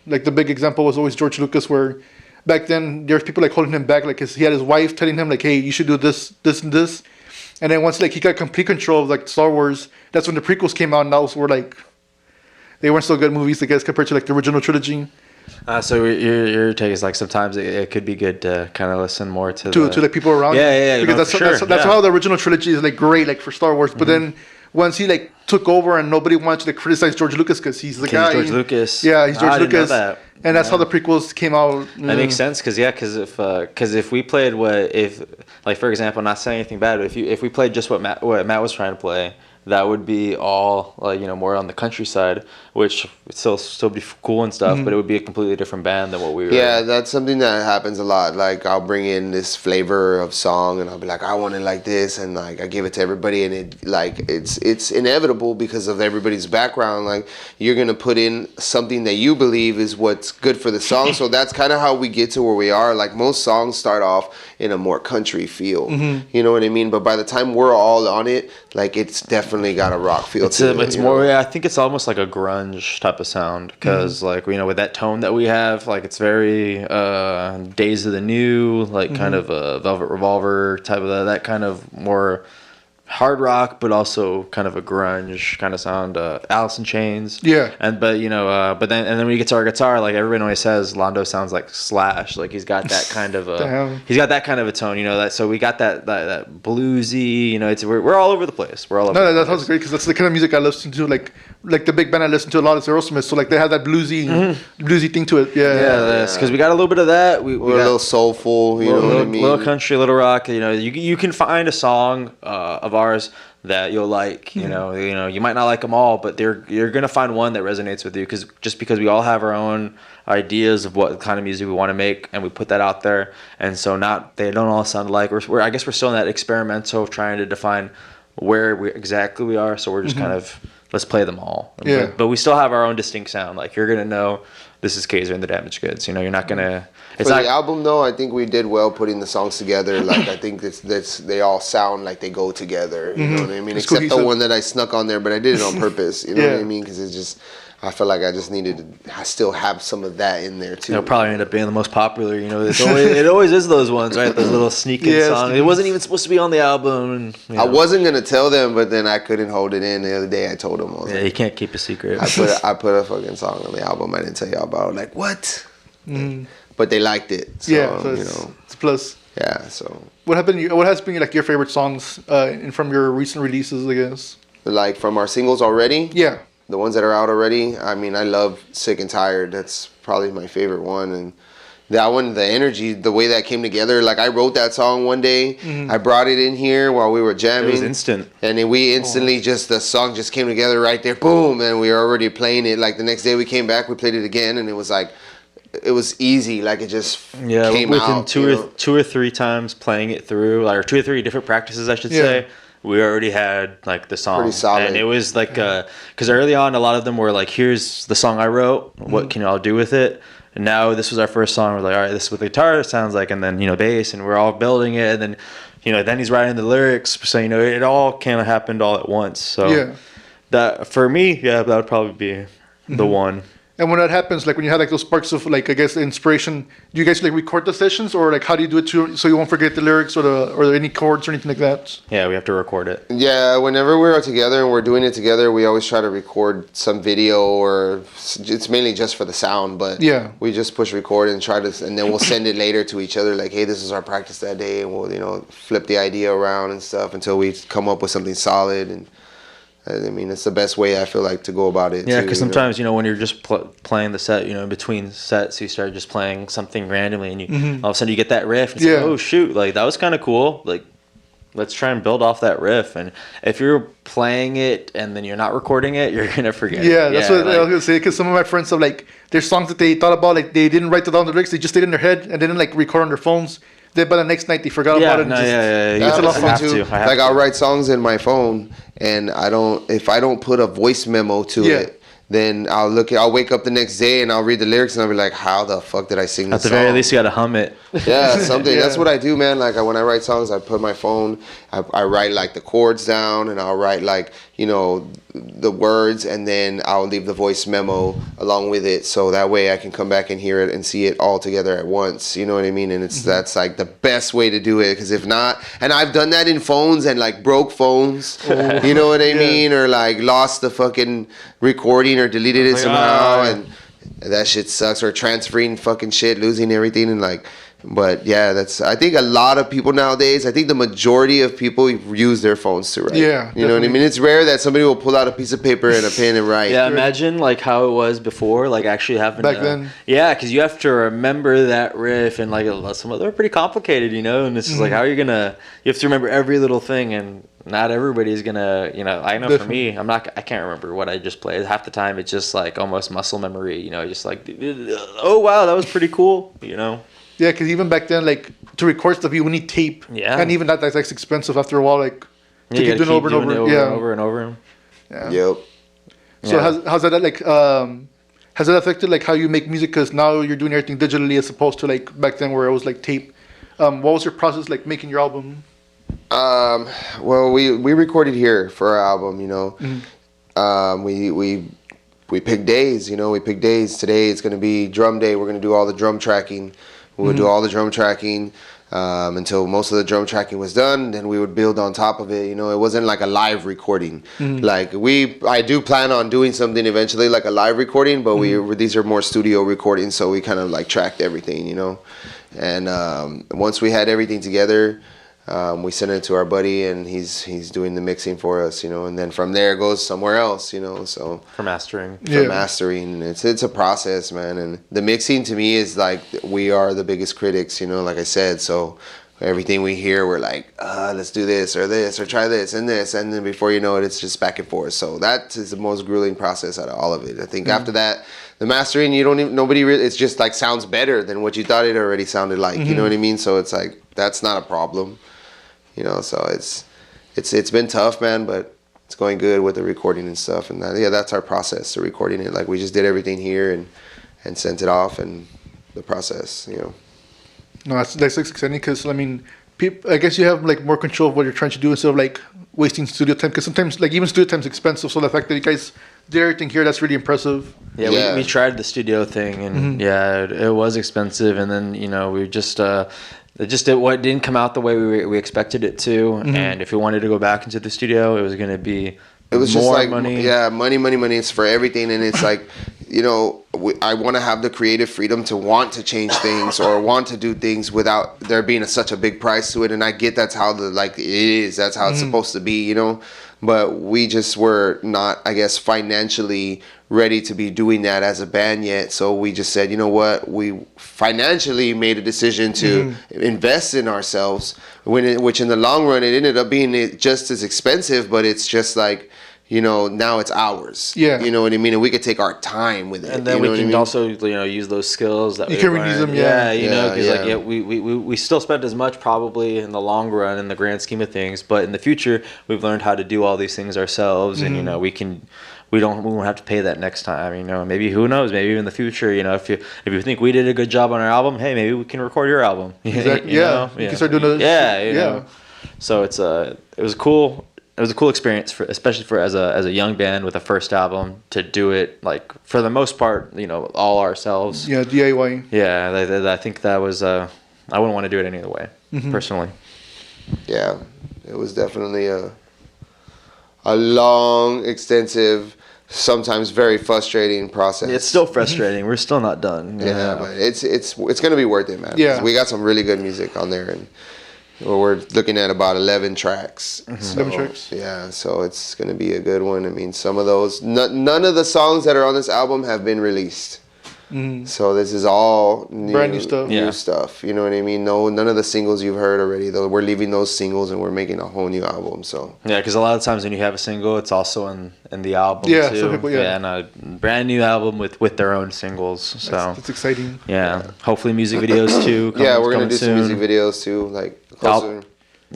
like the big example was always George Lucas, where back then there's people like holding him back, like he had his wife telling him like, hey, you should do this, this, and this, and then once like he got complete control of like Star Wars, that's when the prequels came out, and those were like they weren't so good movies, I guess, compared to like the original trilogy. So your take is like sometimes it could be good to kind of listen more to the people around. Yeah, because that's how the original trilogy is like great, like for Star Wars. But then once he like took over and nobody wanted to like, criticize George Lucas because he's the guy. George Lucas. Yeah, he's George I didn't know Lucas. that. And that's how the prequels came out. That makes sense because if we played like for example, not saying anything bad, but if we played just what Matt was trying to play, that would be all like more on the countryside, which would still be cool and stuff, but it would be a completely different band than what we were. Yeah, that's something that happens a lot. Like I'll bring in this flavor of song and I'll be like, I want it like this, and like I give it to everybody, and it like it's inevitable because of everybody's background. Like you're gonna put in something that you believe is what's good for the song. So that's kind of how we get to where we are. Like most songs start off in a more country feel, you know what I mean? But by the time we're all on it, like it's definitely got a rock feel to it. It's more. I think it's almost like a grunge type of sound because, like with that tone that we have, like it's very Days of the New, like kind of a Velvet Revolver type of that kind of more hard rock, but also kind of a grunge kind of sound. Alice in Chains. Yeah. But then when we get to our guitar, like everybody always says, Londo sounds like Slash. Like he's got that kind of he's got that kind of a tone. So we got that bluesy. We're all over the place. We're all over. No, that sounds great because that's the kind of music I listen to. Like the big band I listen to a lot is Aerosmith. So like they have that bluesy thing to it. Yeah. Because we got a little bit of that. We're a little soulful. You know what I mean? Little country, little rock. You can find a song of ours that you'll like. You might not like them all, but you're gonna find one that resonates with you because we all have our own ideas of what kind of music we want to make, and we put that out there. And so they don't all sound alike. I guess we're still in that experimental of trying to define where exactly we are. So we're just kind of let's play them all. Yeah. But we still have our own distinct sound. Like you're gonna know this is Kazer and the Damaged Goods. You're not gonna. For the album, though, I think we did well putting the songs together. Like I think they all sound like they go together. You know what I mean? It's Except cohesive. the one that I snuck on there, but I did it on purpose. You know what I mean? Because it's just I feel like I just needed to still have some of that in there too. It'll probably end up being the most popular. It always is those ones, right? Those little sneaking songs. It wasn't even supposed to be on the album. And, I wasn't gonna tell them, but then I couldn't hold it in. The other day I told them. You can't keep a secret. I put a fucking song on the album I didn't tell y'all about. Like what? But they liked it. So, it's a plus. Yeah. So what happened? What has been like your favorite songs from your recent releases? I guess. Like from our singles already. Yeah. The ones that are out already. I mean, I love Sick and Tired. That's probably my favorite one. And that one, the energy, the way that came together. Like I wrote that song one day. I brought it in here while we were jamming. It was instant. And then we instantly the song just came together right there. Boom. And we were already playing it. Like the next day we came back, we played it again. And it was like, it was easy. Like it just came within out. two or three times playing it through, or 2 or 3 different practices, I should say. We already had like the song. Pretty solid. And it was like, because early on, a lot of them were like, here's the song I wrote. What can y'all do with it? And now this was our first song. We're like, all right, this is what the guitar sounds like. And then, bass, and we're all building it. And then, then he's writing the lyrics. So, it all kind of happened all at once. So that for me, that would probably be the one. And when that happens, like when you have like those sparks of like I guess inspiration, do you guys like record the sessions or like how do you do it so you won't forget the lyrics or any chords or anything like that? Yeah, we have to record it. Yeah, whenever we're together and we're doing it together, we always try to record some video, or it's mainly just for the sound. But yeah, we just push record and try to, and then we'll send it later to each other. Like, hey, this is our practice that day, and we'll flip the idea around and stuff until we come up with something solid. And I mean, it's the best way I feel like to go about it. Yeah, because sometimes when you're just playing the set, in between sets, you start just playing something randomly, and you all of a sudden you get that riff. And it's like, oh shoot, like that was kind of cool. Like, let's try and build off that riff. And if you're playing it and then you're not recording it, you're gonna forget. Yeah, that's what I was gonna say. Because some of my friends have like there's songs that they thought about, like they didn't write down the lyrics, they just stayed in their head and didn't like record on their phones. Then by the next night they forgot about it. It's a lot of fun too. Like I'll write songs in my phone, and if I don't put a voice memo to it, then I'll wake up the next day and I'll read the lyrics and I'll be like, how the fuck did I sing this song? At the very least, you gotta hum it. Yeah, something. Yeah. That's what I do, man. Like when I write songs, I put my phone, I write like the chords down, and I'll write like, the words, and then I'll leave the voice memo along with it, so that way I can come back and hear it and see it all together at once. You know what I mean? And that's like the best way to do it, because if not, and I've done that in phones and like broke phones, you know what I mean? Or like lost the fucking recording or deleted it somehow, and that shit sucks. Or transferring fucking shit, losing everything, and like. But yeah, I think a lot of people nowadays, I think the majority of people use their phones to write. Yeah. You know what I mean? It's rare that somebody will pull out a piece of paper and a pen and write. Yeah, imagine like how it was before, like actually having back then. Yeah, because you have to remember that riff, and like some of them are pretty complicated, and it's just like, how are you gonna, you have to remember every little thing, and not everybody's gonna, I know for me, I can't remember what I just played. Half the time it's just like almost muscle memory, just like, oh wow, that was pretty cool, Yeah, because even back then, like, to record stuff, you would need tape. Yeah. And even that's expensive after a while, like, to keep doing it over and over. Over and over. Yeah. Yep. So how's that, like, has that affected, like, how you make music? Because now you're doing everything digitally as opposed to, like, back then where it was, like, tape. What was your process, like, making your album? Well, we recorded here for our album, we pick days, we pick days. Today it's going to be drum day. We're going to do all the drum tracking. We would do all the drum tracking until most of the drum tracking was done. Then we would build on top of it. It wasn't like a live recording. Like I do plan on doing something eventually, like a live recording, but these are more studio recordings, so we kind of like tracked everything, And once we had everything together, we sent it to our buddy, and he's doing the mixing for us, and then from there it goes somewhere else, so for mastering. Mastering, it's a process, man. And the mixing to me is like, we are the biggest critics, like I said. So everything we hear, we're like, let's do this or try this, and then before you know it, it's just back and forth. So that is the most grueling process out of all of it. I think after that, the mastering, it's just like sounds better than what you thought it already sounded like. You know what I mean? So it's like, that's not a problem. So it's been tough, man, but it's going good with the recording and stuff. And that's our process, the recording it. Like, we just did everything here and sent it off, and the process, No, that's exciting, because, I mean, I guess you have, like, more control of what you're trying to do instead of, like, wasting studio time. Because sometimes, like, even studio time is expensive. So the fact that you guys did everything here, that's really impressive. Yeah. We tried the studio thing, and it was expensive. And then, we just... it didn't come out the way we expected it to, and if we wanted to go back into the studio, it was going to be more just like money. Yeah, money. It's for everything, and it's like, I want to have the creative freedom to want to change things or want to do things without there being such a big price to it. And I get that's how it is. That's how it's supposed to be, But we just were not, I guess, financially ready to be doing that as a band yet. So we just said, you know what? We financially made a decision to invest in ourselves, which in the long run, it ended up being just as expensive, but it's just like, now it's ours. Yeah. You know what I mean? And we could take our time with it. And then we can also, use those skills that you can reuse them. Because we still spent as much probably in the long run in the grand scheme of things, but in the future we've learned how to do all these things ourselves, and we won't have to pay that next time. Maybe, who knows, maybe in the future, if you think we did a good job on our album, hey, maybe we can record your album. Exactly. You can start doing those. So it was cool. was a cool experience for, especially for as a young band with a first album, to do it like for the most part, all ourselves. Yeah, DIY. Yeah, I think that was I wouldn't want to do it any other way, personally. Yeah, it was definitely a long, extensive, sometimes very frustrating process. It's still frustrating. We're still not done. Yeah, but it's gonna be worth it, man. Yeah. We got some really good music on there, and we're looking at about 11 tracks. So, 11 tracks. Yeah, so it's gonna be a good one. I mean, some of those, none of the songs that are on this album have been released. So this is all brand new stuff. New stuff. You know what I mean? No, none of the singles you've heard already. Though we're leaving those singles and we're making a whole new album. So yeah, because a lot of times when you have a single, it's also in the album Yeah, too. some people, yeah. And a brand new album with their own singles. So That's exciting. yeah, hopefully music videos too. yeah, we're gonna coming do soon. some music videos too, like closer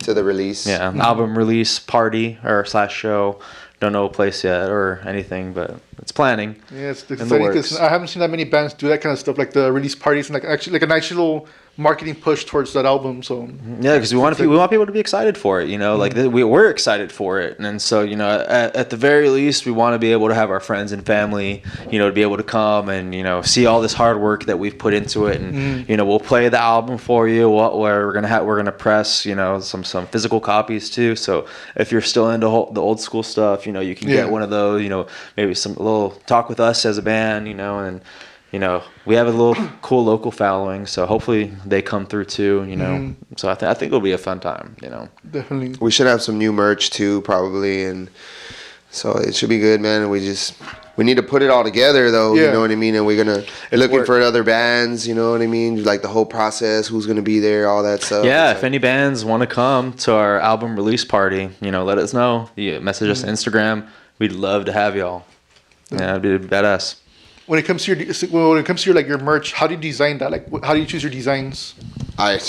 to the release. Yeah, album release party or / show. Don't know a place yet or anything, but it's planning. Yeah, it's the exciting works. because I haven't seen that many bands do that kind of stuff, like the release parties and like actually like a nice little marketing push towards that album. So yeah, because we want people to be excited for it. Like we're excited for it, and so at the very least, we want to be able to have our friends and family, to be able to come and see all this hard work that we've put into it, and we'll play the album for you. We're gonna press some physical copies too. So if you're still into the old school stuff, you can get one of those. Maybe some little talk with us as a band, and. We have a little cool local following, so hopefully they come through too. So I think it'll be a fun time. definitely. We should have some new merch too, probably, and so it should be good, man. And we need to put it all together, though. Yeah. You know what I mean? And we're looking for other bands. You know what I mean? Like the whole process, who's gonna be there, all that stuff. Yeah, if any bands want to come to our album release party, let us know. You message us on Instagram. We'd love to have y'all. Yeah, it'd be badass. When it comes to your merch, how do you design that? Like, how do you choose your designs? I've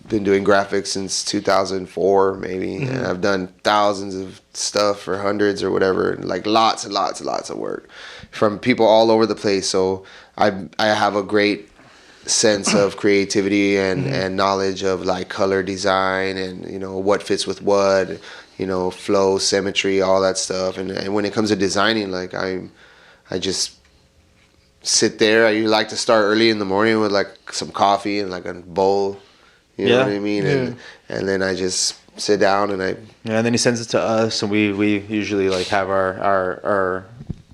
been doing graphics since 2004, maybe, and I've done thousands of stuff for hundreds or whatever, like lots and lots and lots of work from people all over the place. So I have a great sense of creativity and knowledge of like color design and what fits with what, flow, symmetry, all that stuff. And when it comes to designing, like I just sit there. I like to start early in the morning with like some coffee and like a bowl. You know what I mean? Yeah. And then I just sit down and and then he sends it to us, and we usually like have our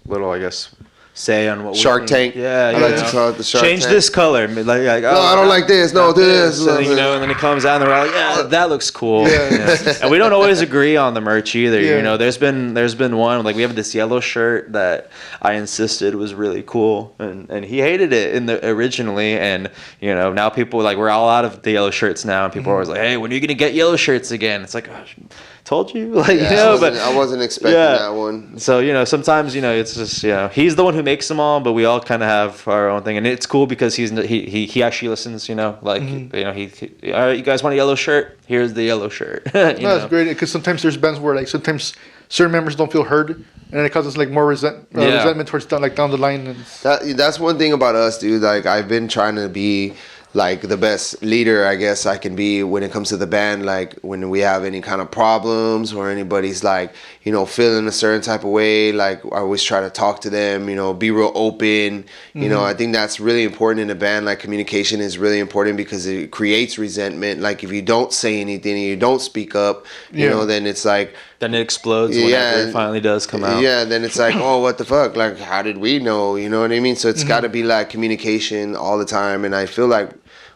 little, I guess, say on what Shark we Tank. think. Yeah, I like to call it the Shark change Tank. this color. Like, no, I don't like this. No, this. And then it comes out, and we're like, yeah, that looks cool. Yeah. And we don't always agree on the merch either. Yeah. There's been one, like we have this yellow shirt that I insisted was really cool, and he hated it originally, and now people like we're all out of the yellow shirts now, and people are always like, hey, when are you gonna get yellow shirts again? It's like, gosh, told you, like I wasn't expecting that one. So sometimes it's just he's the one who makes them all, but we all kind of have our own thing, and it's cool because he actually listens. He all right, you guys want a yellow shirt? Here's the yellow shirt. That's great because sometimes there's bands where like sometimes certain members don't feel heard, and then it causes like more resentment towards down the line. And That's one thing about us, dude. Like I've been trying to be like the best leader I guess I can be when it comes to the band. Like when we have any kind of problems or anybody's like feeling a certain type of way, like I always try to talk to them, be real open. I think that's really important in a band. Like communication is really important because it creates resentment. Like if you don't say anything and you don't speak up, then it's like then it explodes whenever it finally does come out. Yeah, then it's like, oh, what the fuck? Like, how did we know? You know what I mean? So it's got to be like communication all the time, and I feel like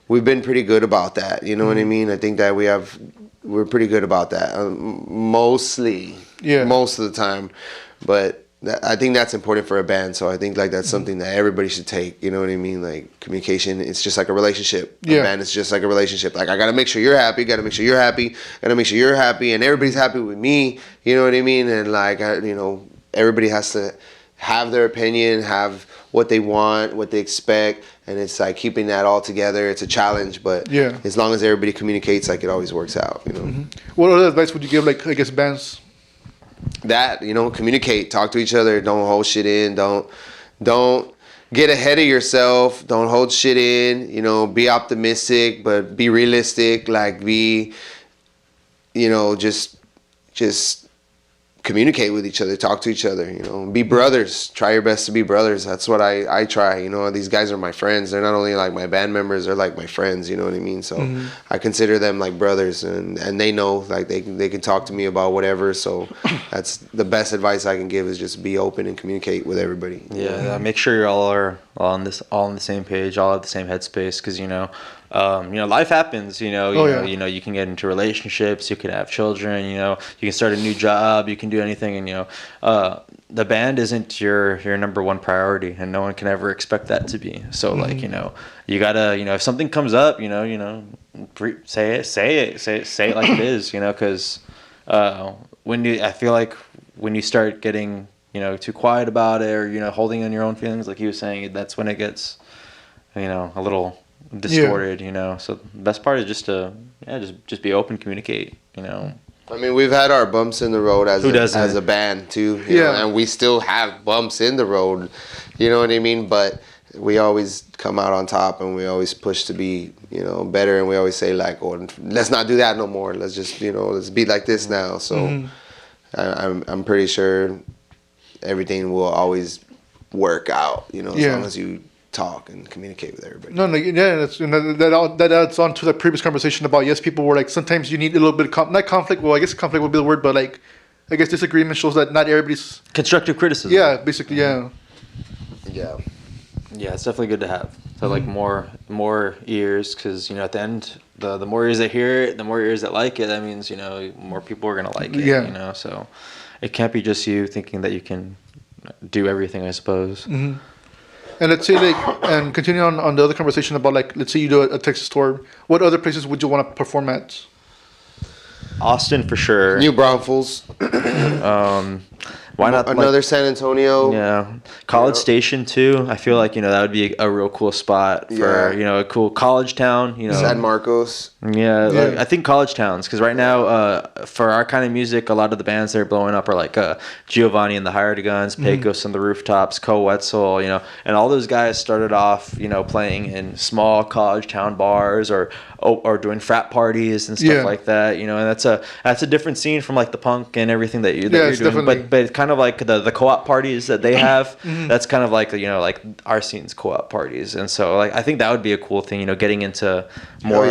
we've been pretty good about that. You know what I mean? I think that we're pretty good about that, mostly. Yeah. Most of the time, but I think that's important for a band. So I think like that's something that everybody should take. You know what I mean? Like communication, it's just like a relationship. A band is just like a relationship. Like I gotta make sure you're happy. Gotta make sure you're happy. Gotta make sure you're happy, and everybody's happy with me. You know what I mean? And like everybody has to have their opinion, have what they want, what they expect, and it's like keeping that all together. It's a challenge, but as long as everybody communicates, like it always works out. What other advice would you give, like I guess bands? That communicate, talk to each other, don't hold shit in, don't get ahead of yourself, don't hold shit in, be optimistic but be realistic, like be just just communicate with each other, talk to each other, you know, be brothers. Try your best to be brothers. That's what I try, you know. These guys are my friends. They're not only like my band members, they're like my friends, you know what I mean? So I consider them like brothers, and they know, like, they can talk to me about whatever. So that's the best advice I can give, is just be open and communicate with everybody. Yeah, make sure you all are on the same page, all at the same headspace, because you know, life happens. You know, you can get into relationships, you can have children, you know, you can start a new job, you can do anything, and you know, the band isn't your number one priority, and no one can ever expect that to be. So like, you know, you gotta, you know, if something comes up, you know, say it like it is, you know, because I feel like when you start getting, you know, too quiet about it, or, you know, holding in your own feelings, like he was saying, that's when it gets, you know, a little distorted, you know. So the best part is just to just be open, communicate, you know. I mean, we've had our bumps in the road as a band too, you know, and we still have bumps in the road, you know what I mean? But we always come out on top, and we always push to be, you know, better, and we always say like, oh, let's not do that no more. Let's just, you know, let's be like this now. So I'm pretty sure everything will always work out, you know, as long as you talk and communicate with everybody. That adds on to the previous conversation about, yes, people were like, sometimes you need a little bit of not conflict. Well, I guess conflict would be the word, but like, I guess disagreement shows that not everybody's constructive criticism. Yeah, basically, yeah. Yeah, it's definitely good to have. So like more ears, because you know, at the end, the more ears that hear it, the more ears that like it. That means, you know, more people are gonna like it. Yeah. You know, so it can't be just you thinking that you can do everything, I suppose. And let's say, like, and continue on the other conversation about, like, let's say you do a Texas tour. What other places would you want to perform at? Austin for sure. New Braunfels. Why not another San Antonio? Yeah, College Station too. I feel like, you know, that would be a real cool spot for you know, a cool college town. You know, San Marcos. Yeah, like, I think college towns, because right now, for our kind of music, a lot of the bands that are blowing up are like Giovanni and the Hired Guns, Pecos and the Rooftops, Co Wetzel, you know, and all those guys started off, you know, playing in small college town bars or doing frat parties and stuff like that, you know, and that's a different scene from like the punk and everything that you're doing. Definitely. But it's kind of like the co-op parties that they have. That's kind of like, you know, like our scene's co-op parties, and so like I think that would be a cool thing, you know, getting into more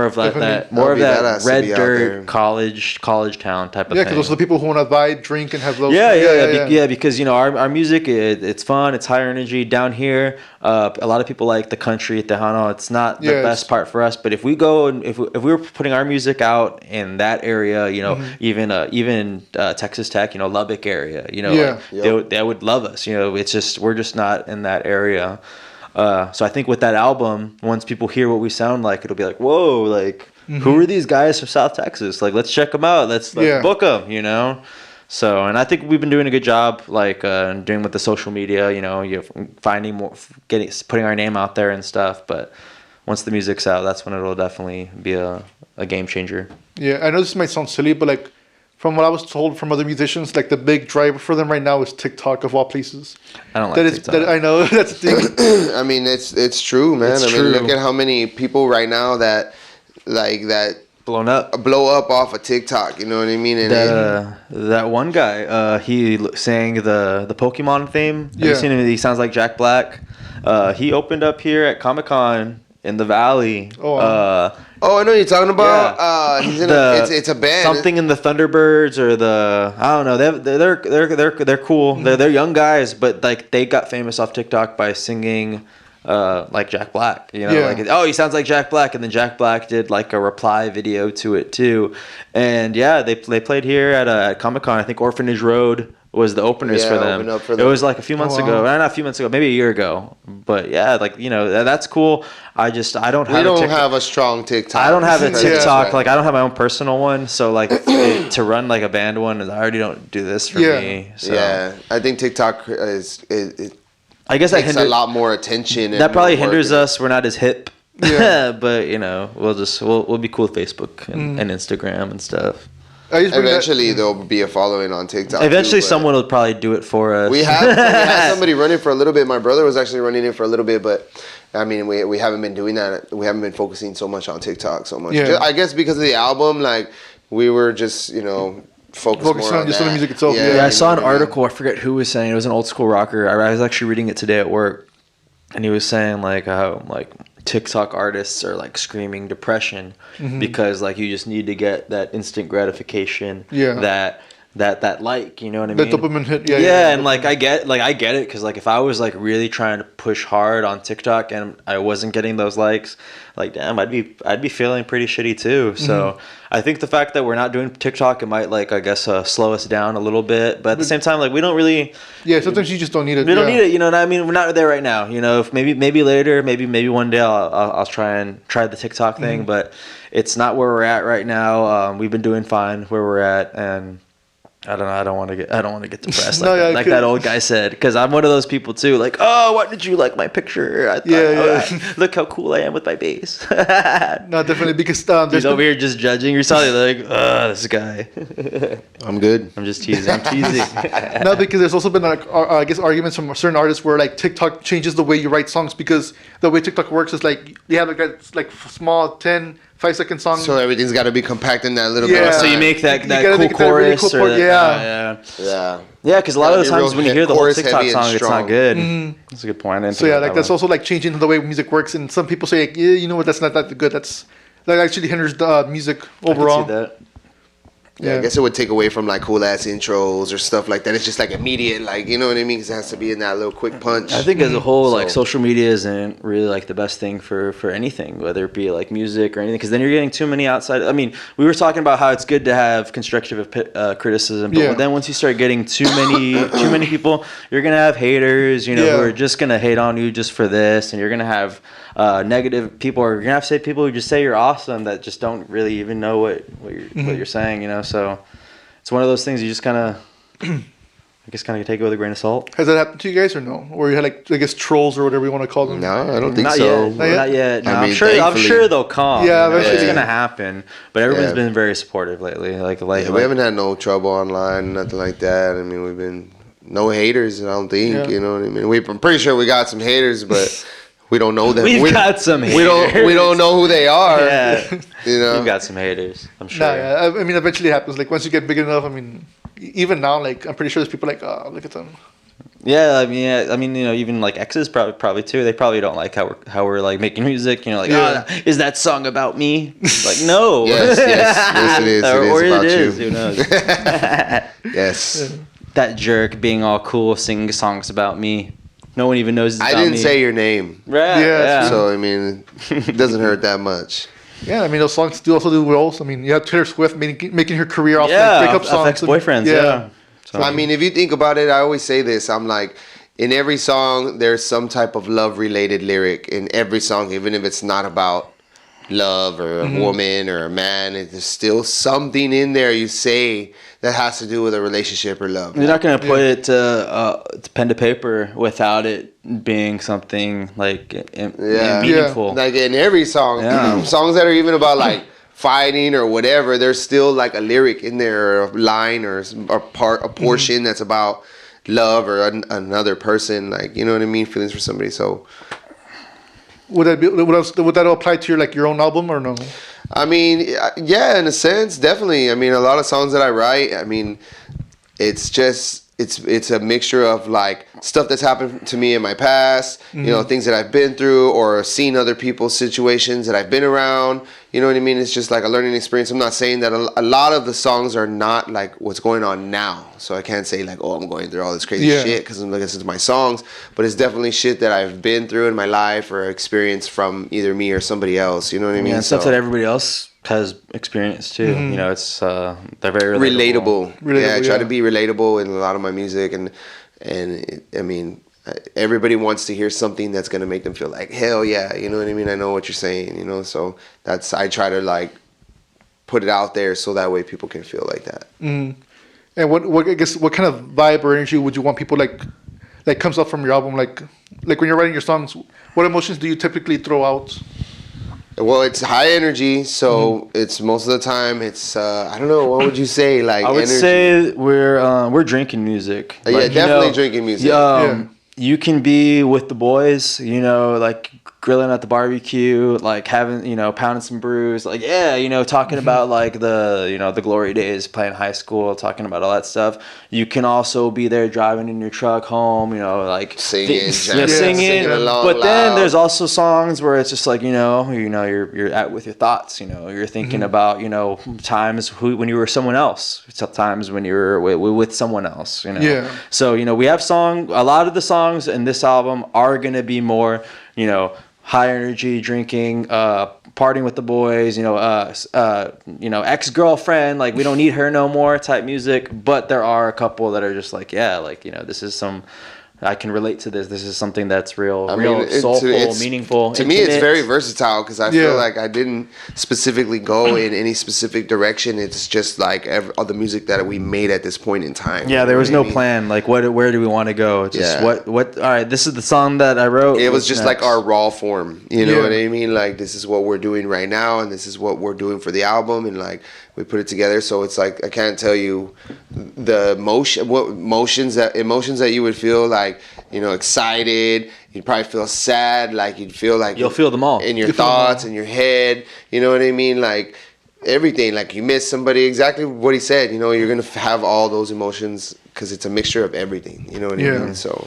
of that red dirt college town type of thing. Yeah, because those are the people who want to vibe, drink, and have those. Yeah, because you know our music, it's fun, it's higher energy. Down here, a lot of people like the country, Tejano. It's not the best part for us, but if we go and if we were putting our music out in that area, you know, even Texas Tech, you know, Lubbock area, you know, they would love us. You know, it's just we're just not in that area. So I think with that album, once people hear what we sound like, it'll be like, whoa, like who are these guys from South Texas? Like, let's check them out. Let's book them, you know? So, and I think we've been doing a good job, like doing with the social media, you know, finding more, putting our name out there and stuff. But once the music's out, that's when it'll definitely be a game changer. Yeah, I know this might sound silly, but like from what I was told from other musicians, like the big driver for them right now is TikTok, of all places. I don't like TikTok. I know, that's the thing. I mean, it's true, man. I mean, look at how many people right now that blow up off of TikTok. You know what I mean? And that one guy, he sang the Pokemon theme. Have you seen him? He sounds like Jack Black. He opened up here at Comic-Con in the Valley. Oh, I know what you're talking about. Yeah. He's in it's a band. Something in the Thunderbirds or I don't know. They're cool. They're young guys, but like they got famous off TikTok by singing like Jack Black. You know, like he sounds like Jack Black, and then Jack Black did like a reply video to it too. And they played here at Comic-Con. I think Orphanage Road was the openers for them. It was like a few months ago. Not a few months ago, maybe a year ago. But like, you know, that's cool. I don't have a strong TikTok. I don't have a TikTok. Like I don't have my own personal one. So like to run like a band one, I already don't do this for me. So. Yeah, I think TikTok I guess takes a lot more attention. That probably hinders us. We're not as hip. Yeah. But you know, we'll be cool with Facebook and Instagram and stuff. Eventually, there'll be a following on TikTok. Eventually, someone will probably do it for us. We had somebody running for a little bit. My brother was actually running it for a little bit, but I mean, we haven't been doing that. We haven't been focusing so much on TikTok so much. I guess because of the album, like we were just, you know, focus Focus more on just on the music itself. Yeah, Yeah, I saw an article. I forget who was saying it was an old school rocker. I was actually reading it today at work, and he was saying like how like TikTok artists are like screaming depression because like you just need to get that instant gratification. Yeah. That like, you know what I mean? The dopamine hit. And like I get it because like if I was like really trying to push hard on TikTok and I wasn't getting those likes, like damn, I'd be feeling pretty shitty too. So I think the fact that we're not doing TikTok, it might like I guess slow us down a little bit, but at the same time like we don't really. Yeah, sometimes you just don't need it. We don't need it, you know what I mean? We're not there right now, you know. If maybe later, maybe one day I'll try the TikTok thing, but it's not where we're at right now. We've been doing fine where we're at, and I don't know. I don't want to get depressed like that old guy said, because I'm one of those people too. Like, oh, why did you like my picture? I thought, look how cool I am with my bass. No, definitely, because he's over here just judging yourself. Like, oh, this guy. I'm good. I'm just teasing. I'm teasing. No, because there's also been like I guess arguments from certain artists where like TikTok changes the way you write songs, because the way TikTok works is like you have like small 5-second song. So everything's got to be compact in that little bit. So you make that cool chorus. Yeah, because a lot of the times when you hear the whole TikTok song, it's not good. That's a good point. So yeah, like that's also like changing the way music works, and some people say, like, yeah, you know what, that's not that good. That actually hinders the music overall. I can see that. Yeah, I guess it would take away from like cool ass intros or stuff like that. It's just like immediate, like, you know what I mean? Because it has to be in that little quick punch. I think as a whole, like social media isn't really like the best thing for anything, whether it be like music or anything, because then you're getting too many outside. I mean, we were talking about how it's good to have constructive criticism, but then once you start getting too many people, you're gonna have haters, you know, who are just gonna hate on you just for this, and you're gonna have negative people, or you're gonna have to say people who just say you're awesome that just don't really even know what you're saying, you know. So it's one of those things you just kind of I guess kind of take it with a grain of salt. Has that happened to you guys or no? Or you had like, I guess, trolls or whatever you want to call them? No, I don't think not so. Yet. Not yet. No, I mean, I'm sure they'll come. Yeah, eventually it's gonna happen. But everyone's been very supportive lately. We haven't had no trouble online, nothing like that. I mean, we've been no haters. I don't think. You know what I mean? I'm pretty sure we got some haters, but. We don't know them. We've got some haters. We don't know who they are. Yeah. You know? We've got some haters, I'm sure. Nah, I mean, eventually it happens. Like, once you get big enough, I mean, even now, like, I'm pretty sure there's people like, oh, look at them. Yeah, I mean, you know, even like exes probably too. They probably don't like how we're like making music. You know, like, oh, is that song about me? Like, no. yes, it is. Or it is Who knows? Yes. That jerk being all cool, singing songs about me. No one even knows it's about me. I didn't say your name. Right. Yeah. So, I mean, it doesn't hurt that much. Yeah, I mean, those songs do also do roles. I mean, you have Taylor Swift making her career off like breakup songs. Ex-boyfriends, yeah. So, I mean, if you think about it, I always say this. I'm like, in every song, there's some type of love-related lyric in every song, even if it's not about love or a woman or a man. There's still something in there you say that has to do with a relationship or love. You're not going to put it to pen to paper without it being something like meaningful. Like in every song, songs that are even about like fighting or whatever, there's still like a lyric in there, or a line or a portion that's about love or another person, like, you know what I mean, feelings for somebody. So would that apply to your own album or no? I mean, yeah, in a sense, definitely. I mean, a lot of songs that I write, I mean, it's just it's a mixture of like stuff that's happened to me in my past, you know, things that I've been through or seen other people's situations that I've been around. You know what I mean? It's just like a learning experience. I'm not saying that a lot of the songs are not like what's going on now. So I can't say like, oh, I'm going through all this crazy shit because I'm listening to my songs. But it's definitely shit that I've been through in my life or experienced from either me or somebody else. You know what I mean? Yeah, stuff that everybody else has experienced too. You know, it's they're very relatable. Yeah, I try to be relatable in a lot of my music, and I mean, everybody wants to hear something that's gonna make them feel like hell yeah, you know what I mean? I know what you're saying, you know. So I try to like put it out there so that way people can feel like that. And what I guess what kind of vibe or energy would you want people like comes up from your album, like when you're writing your songs? What emotions do you typically throw out? Well, it's high energy, so it's most of the time it's I don't know, what would you say, like? I would say we're drinking music. Yeah, definitely drinking music. You can be with the boys, you know, like grilling at the barbecue, like having, pounding some brews, like, talking about like the glory days playing high school, talking about all that stuff. You can also be there driving in your truck home, like singing along, but then there's also songs where it's just like, you're at with your thoughts, you're thinking about, times when you were someone else, sometimes when you were with someone else, So, we have a lot of the songs in this album are going to be more, high energy, drinking, partying with the boys, ex-girlfriend, like we don't need her no more type music. But there are a couple that are just like, this is I can relate to this. This is something that's real soulful, meaningful. To me, it's very versatile because I feel like I didn't specifically go in any specific direction. It's just like all the music that we made at this point in time. Yeah, there was no plan. Like, where do we want to go? Just what? All right, this is the song that I wrote. It was just like our raw form. You know what I mean? Like, this is what we're doing right now, and this is what we're doing for the album, and like we put it together. So it's like I can't tell you the emotions that you would feel, like, excited. You'd probably feel sad. Like you'd feel like you'll feel them all in your thoughts, in your head. You know what I mean? Like everything. Like you miss somebody. Exactly what he said. You're gonna have all those emotions because it's a mixture of everything. You know what I mean? So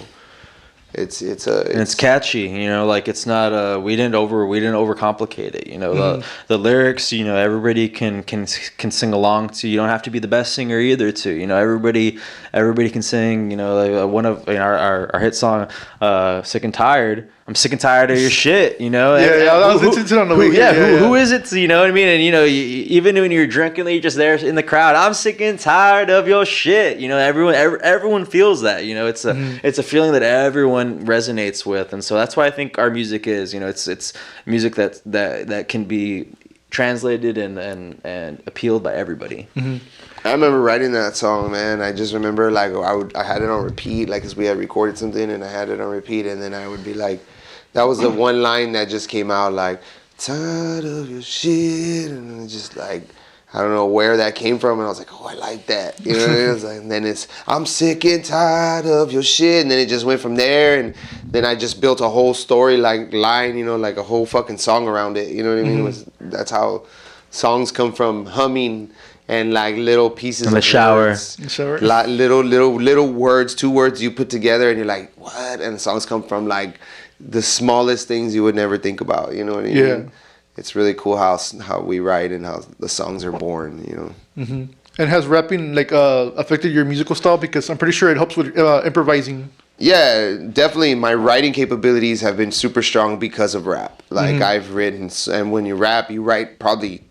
it's catchy, like it's not we didn't overcomplicate it. The lyrics, everybody can sing along to. You don't have to be the best singer either to. Everybody can sing. Like one of our hit song, Sick and Tired. I'm sick and tired of your shit, I was listening on the way. Who is it? You know what I mean? And even when you're drinking, you're just there in the crowd. I'm sick and tired of your shit. Everyone feels that. It's a feeling that everyone resonates with, and so that's why I think our music is. It's music that can be translated and appealed by everybody. Mm-hmm. I remember writing that song, man. I just remember like I had it on repeat, like, cause we had recorded something and I had it on repeat, and then I would be like, that was the one line that just came out, like, tired of your shit, and just like, I don't know where that came from, and I was like, oh, I like that, what I mean? Like, and then it's, I'm sick and tired of your shit, and then it just went from there, and then I just built a whole story like line, like a whole fucking song around it, you know what I mean? That's how songs come from, humming and like little pieces in the shower. Like little words, 2 words you put together, and you're like, what? And the songs come from like the smallest things you would never think about. You know what I mean? Yeah. It's really cool how we write and how the songs are born. Mm-hmm. And has rapping like affected your musical style? Because I'm pretty sure it helps with improvising. Yeah, definitely. My writing capabilities have been super strong because of rap. Like I've written, and when you rap, you write probably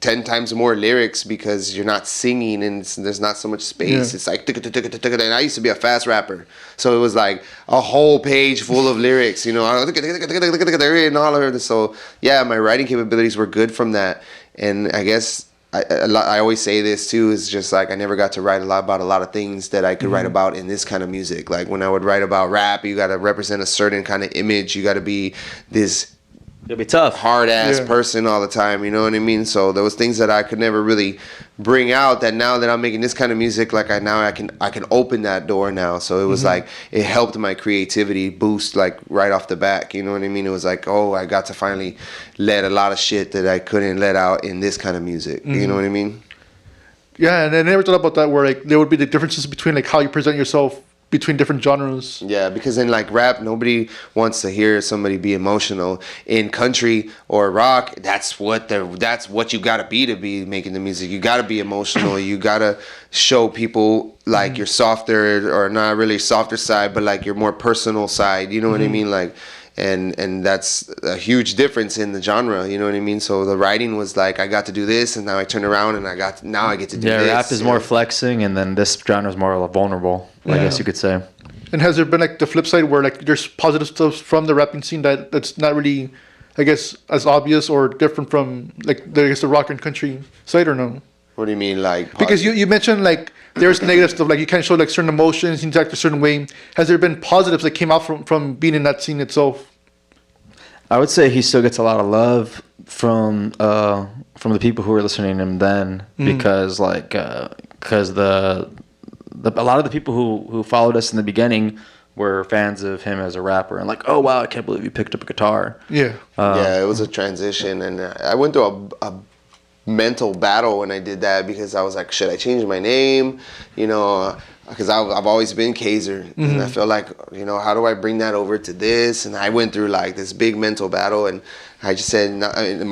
10 times more lyrics because you're not singing and there's not so much space. It's like, and I used to be a fast rapper, so it was like a whole page full of lyrics, and all of it. So yeah, my writing capabilities were good from that, and I guess I always say this too, is just like I never got to write about a lot of things that I could write about in this kind of music. Like when I would write about rap, you got to represent a certain kind of image. You got to be this it'll be tough, hard ass person all the time, you know what I mean? So there was things that I could never really bring out, that now that I'm making this kind of music, like I can open that door now. So it was like it helped my creativity boost like right off the back, you know what I mean? It was like, oh, I got to finally let a lot of shit that I couldn't let out in this kind of music. You know what I mean? Yeah, and I never thought about that, where like there would be the differences between like how you present yourself between different genres. Yeah, because in like rap, nobody wants to hear somebody be emotional. In country or rock, that's what you gotta be making the music. You gotta be emotional. You gotta show people like your softer, or not really softer side, but like your more personal side. You know what I mean? Like, and that's a huge difference in the genre. You know what I mean? So the writing was like, I got to do this, and now I turn around and I get to do this. Yeah, rap is more flexing, and then this genre is more vulnerable, I guess you could say. And has there been like the flip side where like there's positive stuff from the rapping scene that's not really, I guess, as obvious or different from like the rock and country side, or no? What do you mean, like? Because you mentioned like there's negative stuff, like you can't show like certain emotions, interact a certain way. Has there been positives that came out from being in that scene itself? I would say he still gets a lot of love from the people who were listening to him then, because a lot of the people who followed us in the beginning were fans of him as a rapper and like, oh wow, I can't believe you picked up a guitar. Yeah. Yeah, it was a transition, and I went through a mental battle when I did that because I was like, should I change my name? You know, because I've always been Kazer, and I feel like, you know, how do I bring that over to this? And I went through like this big mental battle, and I just said,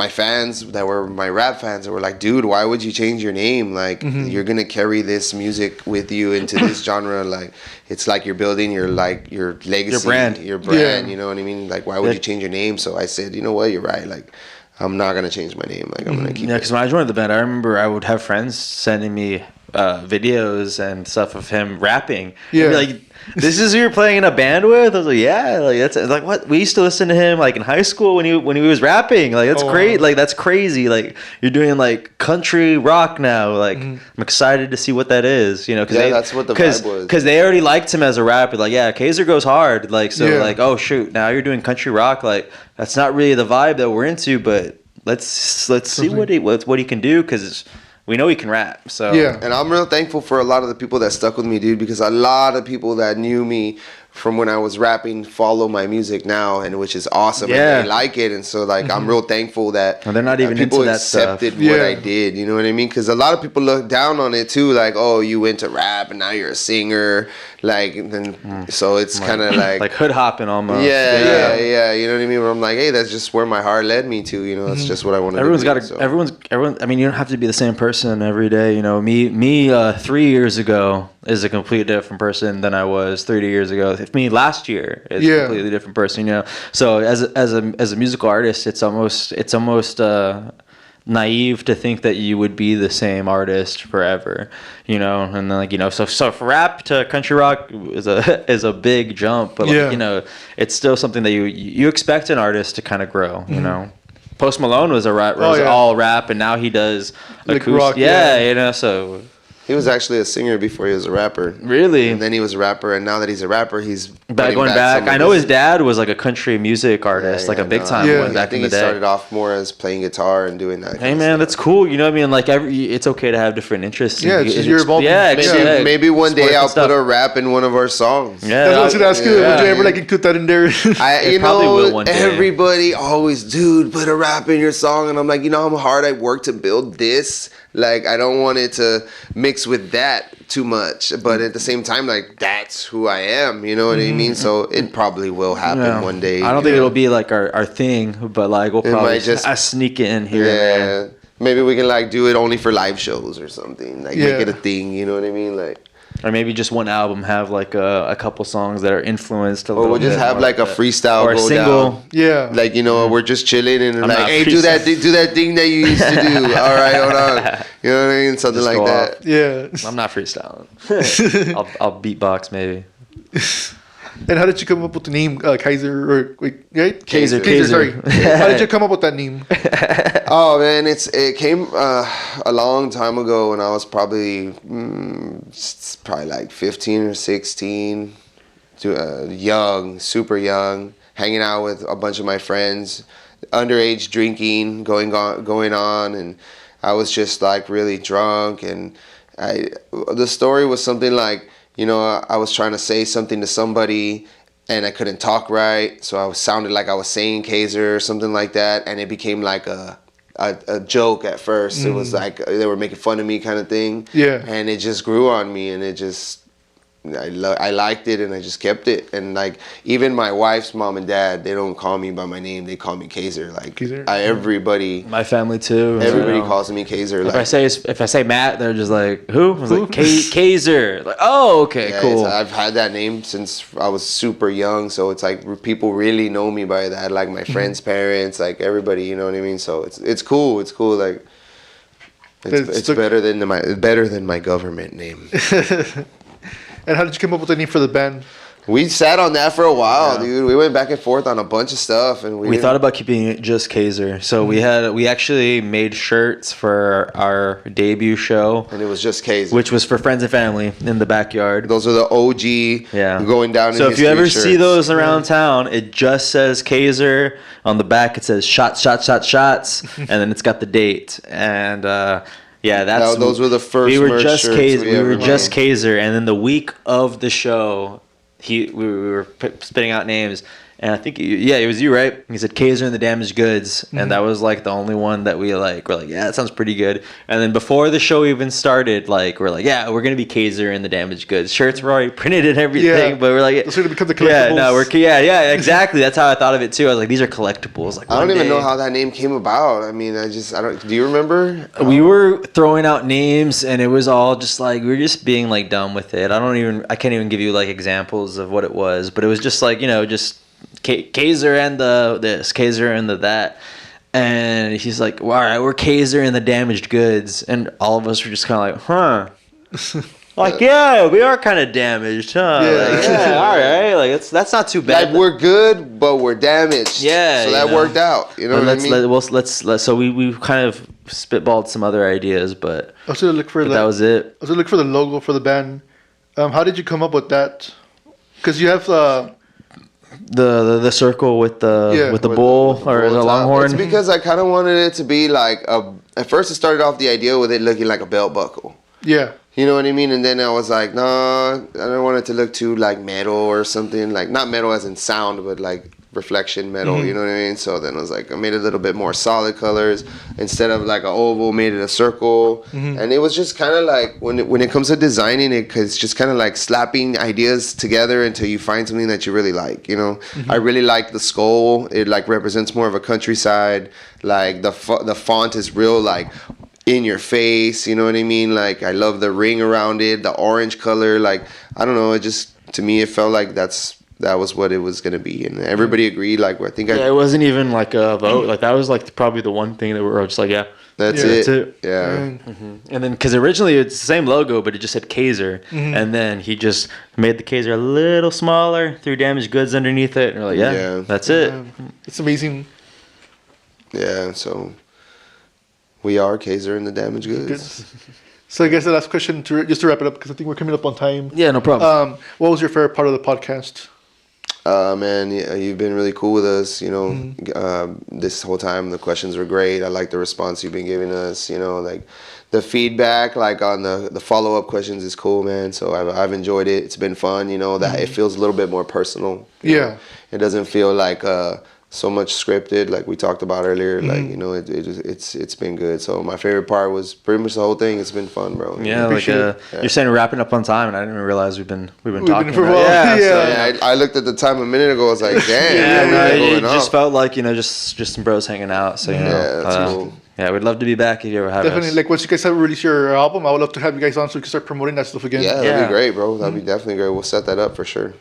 my fans that were my rap fans, they were like, dude, why would you change your name? Like, you're gonna carry this music with you into this genre. Like, it's like you're building your legacy, your brand. Yeah. You know what I mean? Like, why would you change your name? So I said, you know what, you're right. Like, I'm not gonna change my name. Like, I'm gonna keep. Yeah, it. because when I joined the band, I remember I would have friends sending me videos and stuff of him rapping. Yeah. Like, this is who you're playing in a band with? I was like, yeah. Like, that's like what we used to listen to him like in high school when he was rapping. Like, that's great. Like, that's crazy. Like, you're doing like country rock now. Like, I'm excited to see what that is. You know, that's what the vibe was. Because they already liked him as a rapper. Like, yeah, Kazer goes hard. Like, so like, oh shoot, now you're doing country rock. Like, that's not really the vibe that we're into. But let's see what he can do, because we know he can rap. So yeah. And I'm real thankful for a lot of the people that stuck with me, dude, because a lot of people that knew me from when I was rapping follow my music now, and which is awesome. Yeah. And they like it, and so like I'm real thankful that they're not even people into that stuff. accepted what I did. You know what I mean? Because a lot of people look down on it too, like, oh, you went to rap and now you're a singer, like, and then so it's kind of like hood hopping almost. Yeah. You know what I mean? Where I'm like, hey, that's just where my heart led me to. You know, that's just what I want to do. Everyone. I mean, you don't have to be the same person every day. You know, me 3 years ago is a completely different person than I was 30 years ago. If me last year is a completely different person, you know. So as a musical artist, it's almost naive to think that you would be the same artist forever, you know. And then, like, you know, so for rap to country rock is a big jump, but like, you know, it's still something that you expect an artist to kind of grow, you know. Post Malone was all rap, and now he does like acoustic, rock, you know. So he was actually a singer before he was a rapper. Really? And then he was a rapper, and now that he's a rapper, he's going back. I know his dad was like a country music artist, like a big time one back in the day. I think he started off more as playing guitar and doing that. Hey man, that's cool. You know what I mean? Like it's okay to have different interests. Yeah, it's your involvement. Yeah, maybe one day I'll put a rap in one of our songs. Yeah, that's what I was asking. Would you ever like include that in there? You know, everybody always, dude, put a rap in your song, and I'm like, you know how hard I worked to build this. Like, I don't want it to mix with that too much, but at the same time, like, that's who I am, you know what I mean? So it probably will happen one day. I don't think it'll be like our thing, but like we'll probably just sneak it in here. Yeah, maybe we can like do it only for live shows or something, like make it a thing, you know what I mean? Like, or maybe just one album have like a couple songs that are influenced. Or we'll just have like a freestyle or a single. Down. Yeah. Like, you know, we're just chilling and like, hey, do that thing that you used to do. All right, hold on. You know what I mean? Something just like that. Yeah. I'm not freestyling. I'll beatbox maybe. And how did you come up with the name Kazer? Or wait, right? Kazer. Sorry. How did you come up with that name? Oh man, it came a long time ago when I was probably like 15 or 16, young, super young, hanging out with a bunch of my friends, underage drinking going on, and I was just like really drunk, and the story was something like, you know, I was trying to say something to somebody and I couldn't talk right, so I sounded like I was saying Kazer or something like that, and it became like a joke at first. It was like they were making fun of me kind of thing. Yeah. And it just grew on me, and it just I liked it, and I just kept it. And like even my wife's mom and dad, they don't call me by my name; they call me Kazer. Like Kazer? Everybody, my family too. Everybody calls me Kazer. If I say Matt, they're just like, who? I was like, Kazer. Like, oh, okay, cool. I've had that name since I was super young, so it's like people really know me by that. Like my friends' parents, like everybody, you know what I mean. So it's cool. It's cool. Like it's better than my government name. And how did you come up with the name for the band? We sat on that for a while, dude. We went back and forth on a bunch of stuff, and we thought about keeping it just Kazer. So we actually made shirts for our debut show, and it was just Kazer, which was for friends and family in the backyard. Those are the OG. Going down. So if you ever see those around town, it just says Kazer. On the back, it says shots, and then it's got the date and. Those were the first. We were just Kazer. We were just Kazer, and then the week of the show, we were spitting out names. And I think, it was you, right? He said Kazer and the Damaged Goods. And that was, like, the only one that we're like, yeah, that sounds pretty good. And then before the show even started, like, we're like, yeah, we're going to be Kazer and the Damaged Goods. Shirts were already printed and everything. But we're like... It's going to become the collectibles. Exactly. That's how I thought of it, too. I was like, these are collectibles. Like, I don't even know how that name came about. I mean, do you remember? We were throwing out names, and it was all just, like, we were just being, like, dumb with it. I can't even give you, like, examples of what it was. But it was just, like, just... Kazer and the this, Kazer and the that, and he's like, well, all right, we're Kazer and the Damaged Goods, and all of us were just kind of like, huh, like, yeah, we are kind of damaged, huh? All right, like that's not too bad. Like, we're good, but we're damaged. Yeah, so that worked out. You know what I mean? So we kind of spitballed some other ideas, but I was gonna look for that was it. I was gonna look for the logo for the band. How did you come up with that? Because you have the circle with the bull or the longhorn. It's because I kind of wanted it to be like at first it started off the idea with it looking like a belt buckle. Yeah. You know what I mean? And then I was like, nah, I don't want it to look too like metal or something. Like, not metal as in sound, but like reflection metal, you know what I mean? So then I was like, I made it a little bit more solid colors. Instead of like an oval, made it a circle. And it was just kind of like, when it comes to designing it, it's just kind of like slapping ideas together until you find something that you really like, you know? I really like the skull. It like represents more of a countryside. Like the font is real like in your face, you know what I mean? Like, I love the ring around it, the orange color. Like, I don't know, it just, to me, it felt like that was what it was gonna be, and everybody agreed. Like, I think it wasn't even like a vote. Like, that was like probably the one thing that we were just like, that's it. Yeah. And then, because originally it's the same logo, but it just said Kazer, and then he just made the Kazer a little smaller, threw Damaged Goods underneath it, and we're like, that's it. It's amazing. Yeah. So we are Kazer and the Damaged Goods. So I guess the last question, just to wrap it up, because I think we're coming up on time. Yeah, no problem. What was your favorite part of the podcast? Man, you've been really cool with us, you know, this whole time. The questions were great. I like the response you've been giving us, you know, like the feedback, like on the follow-up questions is cool, man. So I've enjoyed it. It's been fun, you know, that it feels a little bit more personal. You know? It doesn't feel like so much scripted, like we talked about earlier. Like, you know, it's been good. So my favorite part was pretty much the whole thing. It's been fun, bro. Yeah, like you're saying we're wrapping up on time, and I didn't even realize we've been talking for a while. I looked at the time a minute ago. I was like, damn. It just felt like, you know, just some bros hanging out. So, you know, that's cool. Yeah, we'd love to be back if you ever have Definitely. us. Like, once you guys have released your album, I would love to have you guys on so we can start promoting that stuff again. Yeah, that'd be great, bro. That'd be definitely great. We'll set that up for sure.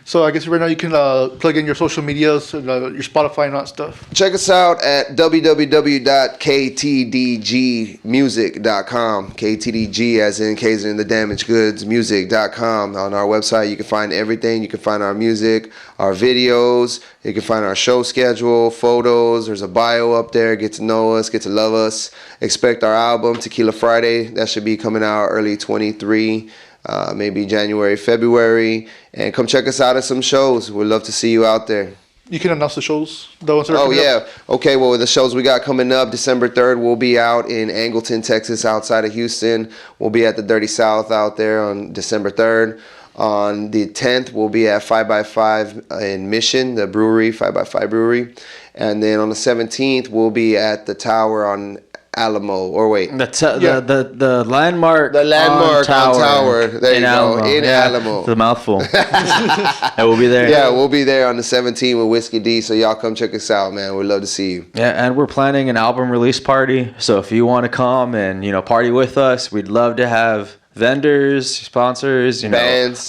So I guess right now you can plug in your social medias, your Spotify and all that stuff. Check us out at www.ktdgmusic.com. KTDG as in Kazer and the Damaged Goods music.com. On our website, you can find everything. You can find our music, our videos. You can find our show schedule, photos. There's a bio up there. Get to know us, get to love us. Expect our album, Tequila Friday. That should be coming out early 23, maybe January, February. And come check us out at some shows. We'd love to see you out there. You can announce the shows. The ones that are coming up. Okay, well, the shows we got coming up, December 3rd, we'll be out in Angleton, Texas, outside of Houston. We'll be at the Dirty South out there on December 3rd. On the 10th, we'll be at 5x5 in Mission, the brewery, 5x5 brewery. And then on the 17th, we'll be at the Tower on Alamo. Or wait. The landmark. The landmark on Tower. There you go. In Alamo. It's a mouthful. And we'll be there. Yeah, we'll be there on the 17th with Whiskey D. So y'all come check us out, man. We'd love to see you. Yeah, and we're planning an album release party. So if you want to come and, you know, party with us, we'd love to have vendors, sponsors, you know,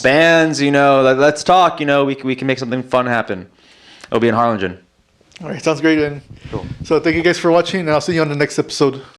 bands, you know, let's talk, you know, we can make something fun happen. It'll be in Harlingen. All right, sounds great. And cool. So thank you guys for watching, and I'll see you on the next episode.